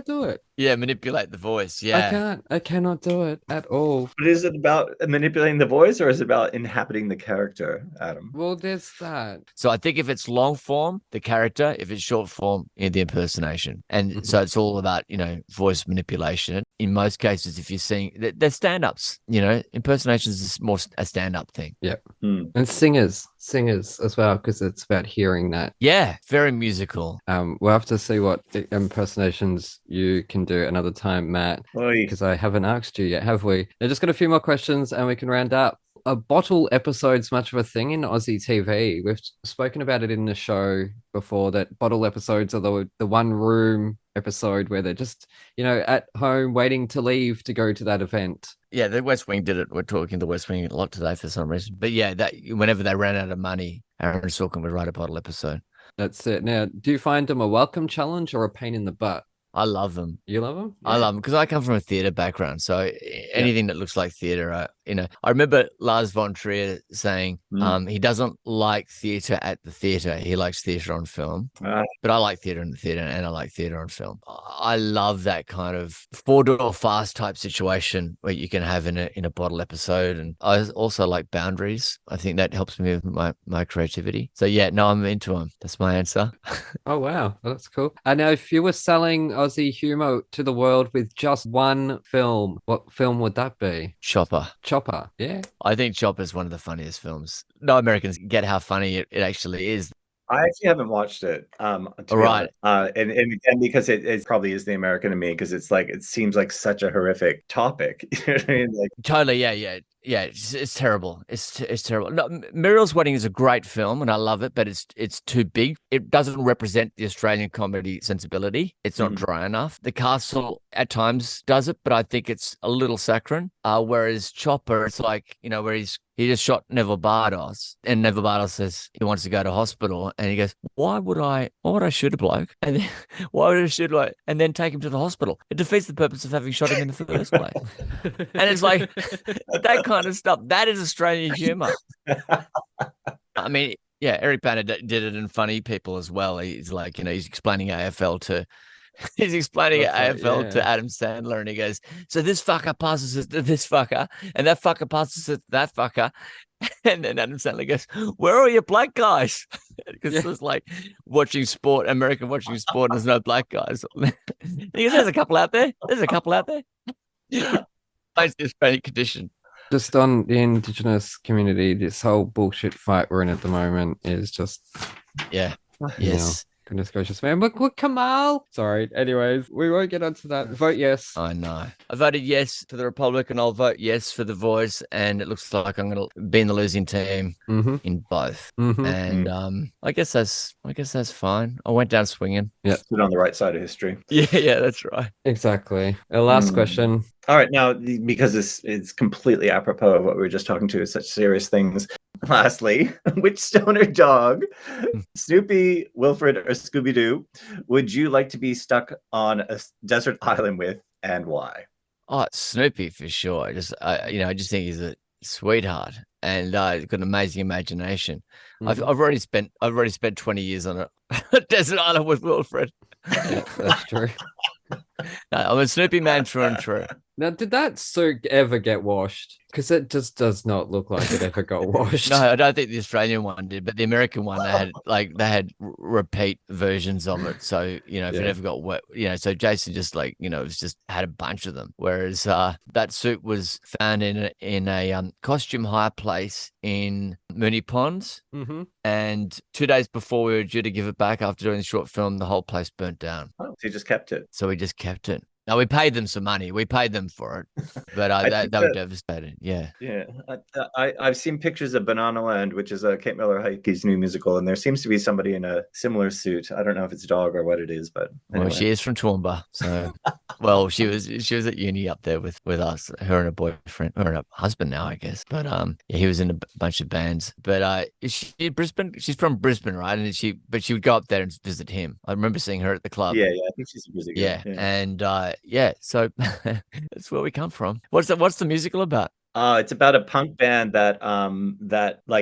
do it. Yeah, manipulate the voice. Yeah. I cannot do it at all. But is it about manipulating the voice or is it about inhabiting the character, Adam? Well, there's that. So I think if it's long form, the character, if it's short form, the impersonation. And so it's all about, voice manipulation. In most cases, if you're seeing, they're stand-ups, impersonations is more a stand-up thing. Yep. And singers as well, because it's about hearing that. Yeah, very musical. We'll have to see what impersonations you can do another time, Matt, because I haven't asked you yet, have we? Now, just got a few more questions and we can round up. A bottle episode's much of a thing in Aussie TV. We've spoken about it in the show before that bottle episodes are the one room episode where they're just, at home waiting to leave to go to that event. Yeah, the West Wing did it. We're talking the West Wing a lot today for some reason. But yeah, that whenever they ran out of money, Aaron Sorkin would write a bottle episode. That's it. Now, do you find them a welcome challenge or a pain in the butt? I love them. You love them? Yeah. I love them because I come from a theatre background. So anything that looks like theatre, I remember Lars von Trier saying he doesn't like theatre at the theatre. He likes theatre on film. But I like theatre in the theatre and I like theatre on film. I love that kind of four-door fast type situation where you can have in a bottle episode. And I also like boundaries. I think that helps me with my creativity. So yeah, no, I'm into them. That's my answer. Oh, wow. Well, that's cool. And now if you were selling Aussie humor to the world with just one film, what film would that be? Chopper. Yeah. I think Chopper is one of the funniest films. No Americans get how funny it actually is. I actually haven't watched it. Right. And because it probably is the American in me because it's like it seems like such a horrific topic. You know what I mean? Like totally, yeah. It's terrible. It's terrible. No, Muriel's Wedding is a great film, and I love it, but it's too big. It doesn't represent the Australian comedy sensibility. It's not dry enough. The Castle at times does it, but I think it's a little saccharine. Whereas Chopper, it's like where he just shot Neville Bardos, and Neville Bardos says he wants to go to hospital, and he goes, why would I shoot a bloke? And then why would I shoot a bloke? And then take him to the hospital? It defeats the purpose of having shot him in the first place. And it's like that kind of stuff. That is Australian humour. I mean, yeah, Eric Bana did it in Funny People as well. He's like, he's explaining AFL to Adam Sandler, and he goes, so this fucker passes it to this fucker, and that fucker passes it to that fucker. And then Adam Sandler goes, where are your black guys? Because it's like American watching sport, and there's no black guys. He goes, there's a couple out there. It's the Australian condition. Just on the Indigenous community, this whole bullshit fight we're in at the moment is just... Yeah. Yes. Goodness gracious, man. Look, Kamal. Sorry. Anyways, we won't get onto that. Vote yes. I know. I voted yes for the Republic, and I'll vote yes for the Voice. And it looks like I'm going to be in the losing team in both. And I guess that's fine. I went down swinging. Yeah, stood on the right side of history. Yeah, that's right. Exactly. Our last question. All right, now because it's completely apropos of what we were just talking to, such serious things. Lastly, which stoner dog, Snoopy, Wilfred, or Scooby-Doo, would you like to be stuck on a desert island with, and why? Oh, Snoopy for sure. I just think he's a sweetheart, and got an amazing imagination. I've already spent 20 years on a desert island with Wilfred. Yeah, that's true. No, I'm a Snoopy man through and through. Now, did that suit ever get washed? Because it just does not look like it ever got washed. No, I don't think the Australian one did, but the American one they had repeat versions of it. So if it ever got wet, so Jason just was just had a bunch of them. Whereas that suit was found in a costume hire place in Moonee Ponds, and 2 days before we were due to give it back after doing the short film, the whole place burnt down. Oh, so you just kept it. So we just kept it. No, we paid them some money. We paid them for it, but they were devastated. Yeah. Yeah. I've seen pictures of Banana Land, which is Kate Miller-Heidke's new musical, and there seems to be somebody in a similar suit. I don't know if it's a dog or what it is, but anyway. Well, she is from Toowoomba, so well, she was at uni up there with us, her and her boyfriend, or her husband now, I guess. But he was in a bunch of bands. But she's from Brisbane, right? And she would go up there and visit him. I remember seeing her at the club. Yeah, I think she's a music girl. Yeah, and so that's where we come from. What's the musical about? It's about a punk band that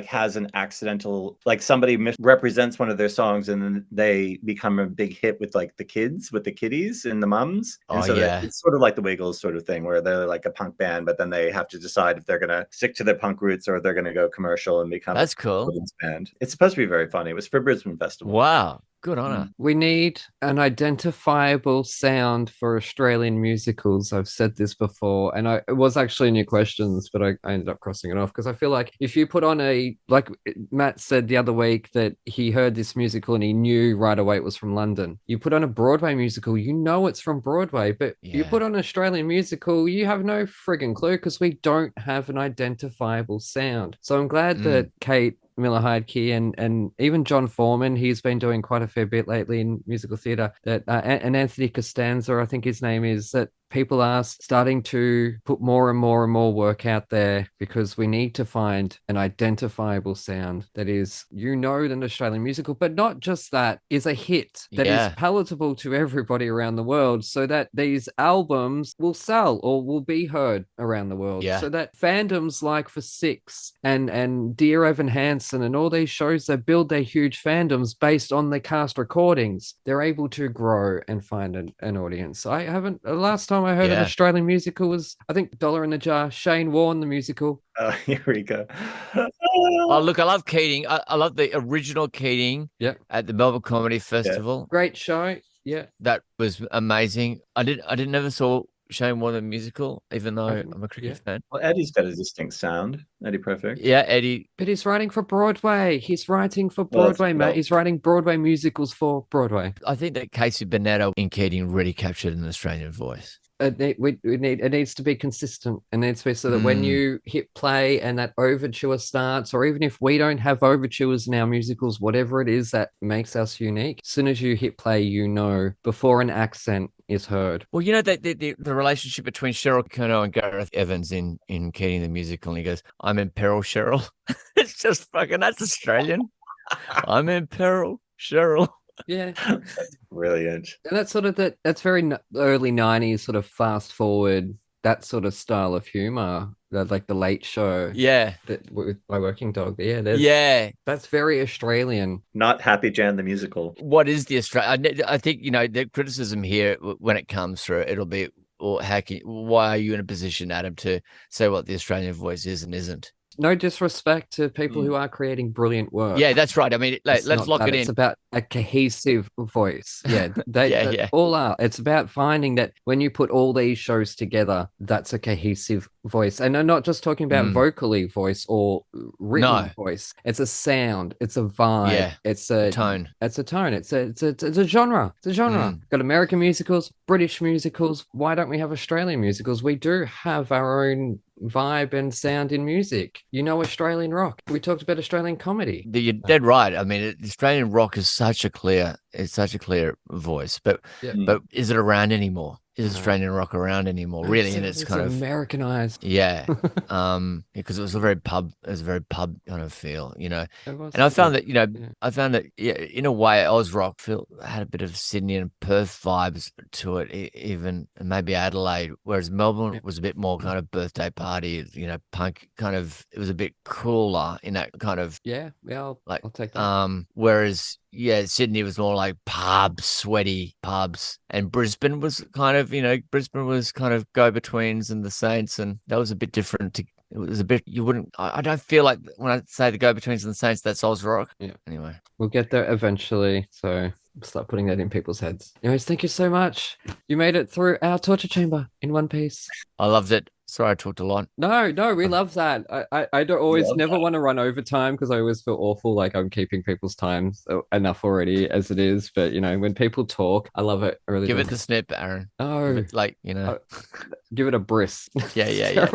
has an accidental, somebody misrepresents one of their songs, and then they become a big hit with the kids, with the kiddies and the mums. And it's sort of like the Wiggles sort of thing, where they're like a punk band, but then they have to decide if they're gonna stick to their punk roots or if they're gonna go commercial and become That's cool. a band. It's supposed to be very funny. It was for Brisbane Festival. Wow. Good on her. We need an identifiable sound for Australian musicals. I've said this before, and it was actually in your questions, but I ended up crossing it off because I feel like if you put on like Matt said the other week that he heard this musical and he knew right away it was from London. You put on a Broadway musical, you know it's from Broadway, but you put on an Australian musical, you have no friggin' clue because we don't have an identifiable sound. So I'm glad that Kate Miller-Heidke and even John Foreman, he's been doing quite a fair bit lately in musical theatre, that and Anthony Costanza, I think his name is, that people are starting to put more and more and more work out there because we need to find an identifiable sound that is, an Australian musical, but not just that, is a hit that is palatable to everybody around the world, so that these albums will sell or will be heard around the world. So that fandoms like For Six and Dear Evan Hansen and all these shows that build their huge fandoms based on the cast recordings, they're able to grow and find an audience. Last time I heard an Australian musical was, I think, Dollar in the Jar, Shane Warne, the musical. Oh, here we go. Oh, look, I love Keating. I love the original Keating at the Melbourne Comedy Festival. Great show. Yeah. That was amazing. I never saw Shane Warne the musical, even though I'm a cricket fan. Well, Eddie's got a distinct sound. Eddie Perfect. Yeah, Eddie. But he's writing for Broadway. He's writing for Broadway, Matt. He's writing Broadway musicals for Broadway. I think that Casey Bonetto in Keating really captured an Australian voice. It needs to be consistent. It needs to be so that when you hit play and that overture starts, or even if we don't have overtures in our musicals, whatever it is that makes us unique, as soon as you hit play, before an accent is heard. Well, the relationship between Cheryl Kerno and Gareth Evans in Keating the musical, and he goes, "I'm in peril, Cheryl." It's just fucking, that's Australian. I'm in peril, Cheryl. Yeah, that's brilliant. And that's that's very early 90s sort of fast forward, that sort of style of humor, like the Late Show. Yeah, with My Working Dog. That's very Australian. Not Happy Jan the musical. What is the Australian? I think the criticism here when it comes through, it'll be, well, why are you in a position, Adam, to say what the Australian voice is and isn't? No disrespect to people who are creating brilliant work. Yeah, that's right. I mean, let's lock it in. It's about a cohesive voice. Yeah, they all are. It's about finding that when you put all these shows together, that's a cohesive voice. And I'm not just talking about vocally voice or written voice. It's a sound. It's a vibe. Yeah, it's a tone. It's a tone. It's a genre. It's a genre. Got American musicals, British musicals. Why don't we have Australian musicals? We do have our own vibe and sound in music. Australian rock. We talked about Australian comedy. You're dead right. I mean, Australian rock is such a clear voice, but is it around anymore? Is Australian rock around anymore? Really, and it's kind of Americanized. Yeah, because it was a very pub kind of feel, And I found that, in a way, Oz rock had a bit of Sydney and Perth vibes to it, even maybe Adelaide. Whereas Melbourne was a bit more kind of birthday party, punk kind of. It was a bit cooler in that kind of. Yeah, I'll take that. Whereas yeah, Sydney was more like pubs, sweaty pubs, and Brisbane was kind of go-betweens and the Saints, and that was a bit different. It was a bit, you wouldn't, I don't feel like when I say the go-betweens and the Saints, that's Oz Rock. Yeah. Anyway. We'll get there eventually. So start putting that in people's heads. Anyways, thank you so much. You made it through our torture chamber in one piece. I loved it. Sorry, I talked a lot. No, we love that. I don't always Love never that. want to run over time because I always feel awful like I'm keeping people's time enough already as it is. But when people talk, I love it. I really Give do. it the snip, Aaron. Oh, Give it, like, give it a bris. Yeah.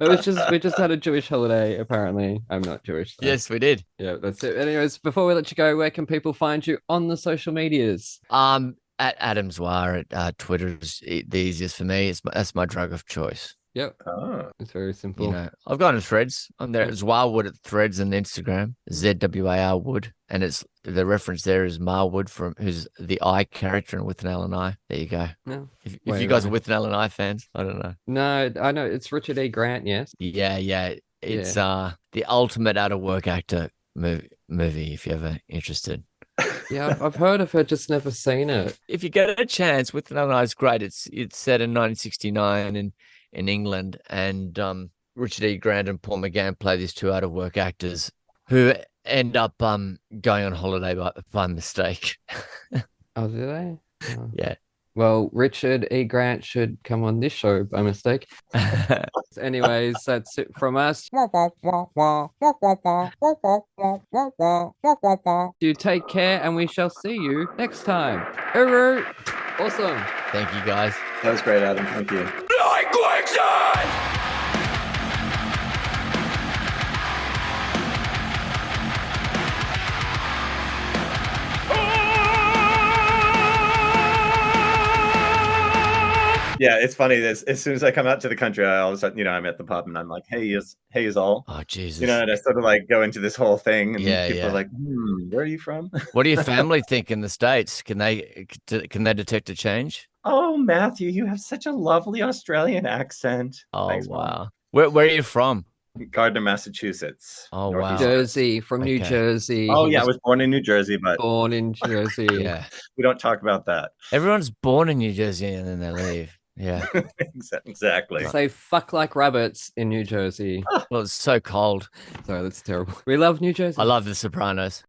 We just had a Jewish holiday. Apparently, I'm not Jewish. So. Yes, we did. Yeah, that's it. Anyways, before we let you go, where can people find you on the social medias? At Adam Zwar at Twitter's the easiest for me. That's my drug of choice. Yep, Oh. it's very simple. I've gone to Threads. I'm there. Zwar Wood at Threads and Instagram. ZWAR Wood, and it's the reference there is Marwood who's the I character and with an L and I. There you go. No. If you guys are with an L and I fans, I don't know. No, I know it's Richard E. Grant. Yes. Yeah. It's the ultimate out of work actor movie. If you're ever interested. Yeah, I've heard of it, just never seen it. If you get a chance, with an L and I is great. It's set in 1969 in England, and Richard E. Grant and Paul McGann play these two out of work actors who end up going on holiday by mistake. Oh, do they? Oh. Yeah. Well, Richard E. Grant should come on this show by mistake. Anyways, that's it from us. You take care, and we shall see you next time. Uru! Awesome. Thank you, guys. That was great, Adam. Thank you. Yeah, it's funny. As soon as I come out to the country, I all of a sudden, I'm at the pub and I'm like, hey is all. Oh, Jesus. And I sort of like go into this whole thing, and people Yeah. are like, where are you from? What do your family think in the States? Can they detect a change? Oh, Matthew, you have such a lovely Australian accent. Oh, Thanks, Mom. wow. Where are you from? Gardner, Massachusetts. Oh, Northeast. wow. Jersey, from New Okay. Jersey. Oh, He yeah, I was was born in New Jersey, but born in Jersey. Yeah. we don't talk about that. Everyone's born in New Jersey and then they leave. Yeah. Exactly. Say fuck like rabbits in New Jersey. Well, it's so cold. Sorry, that's terrible. We love New Jersey. I love The Sopranos.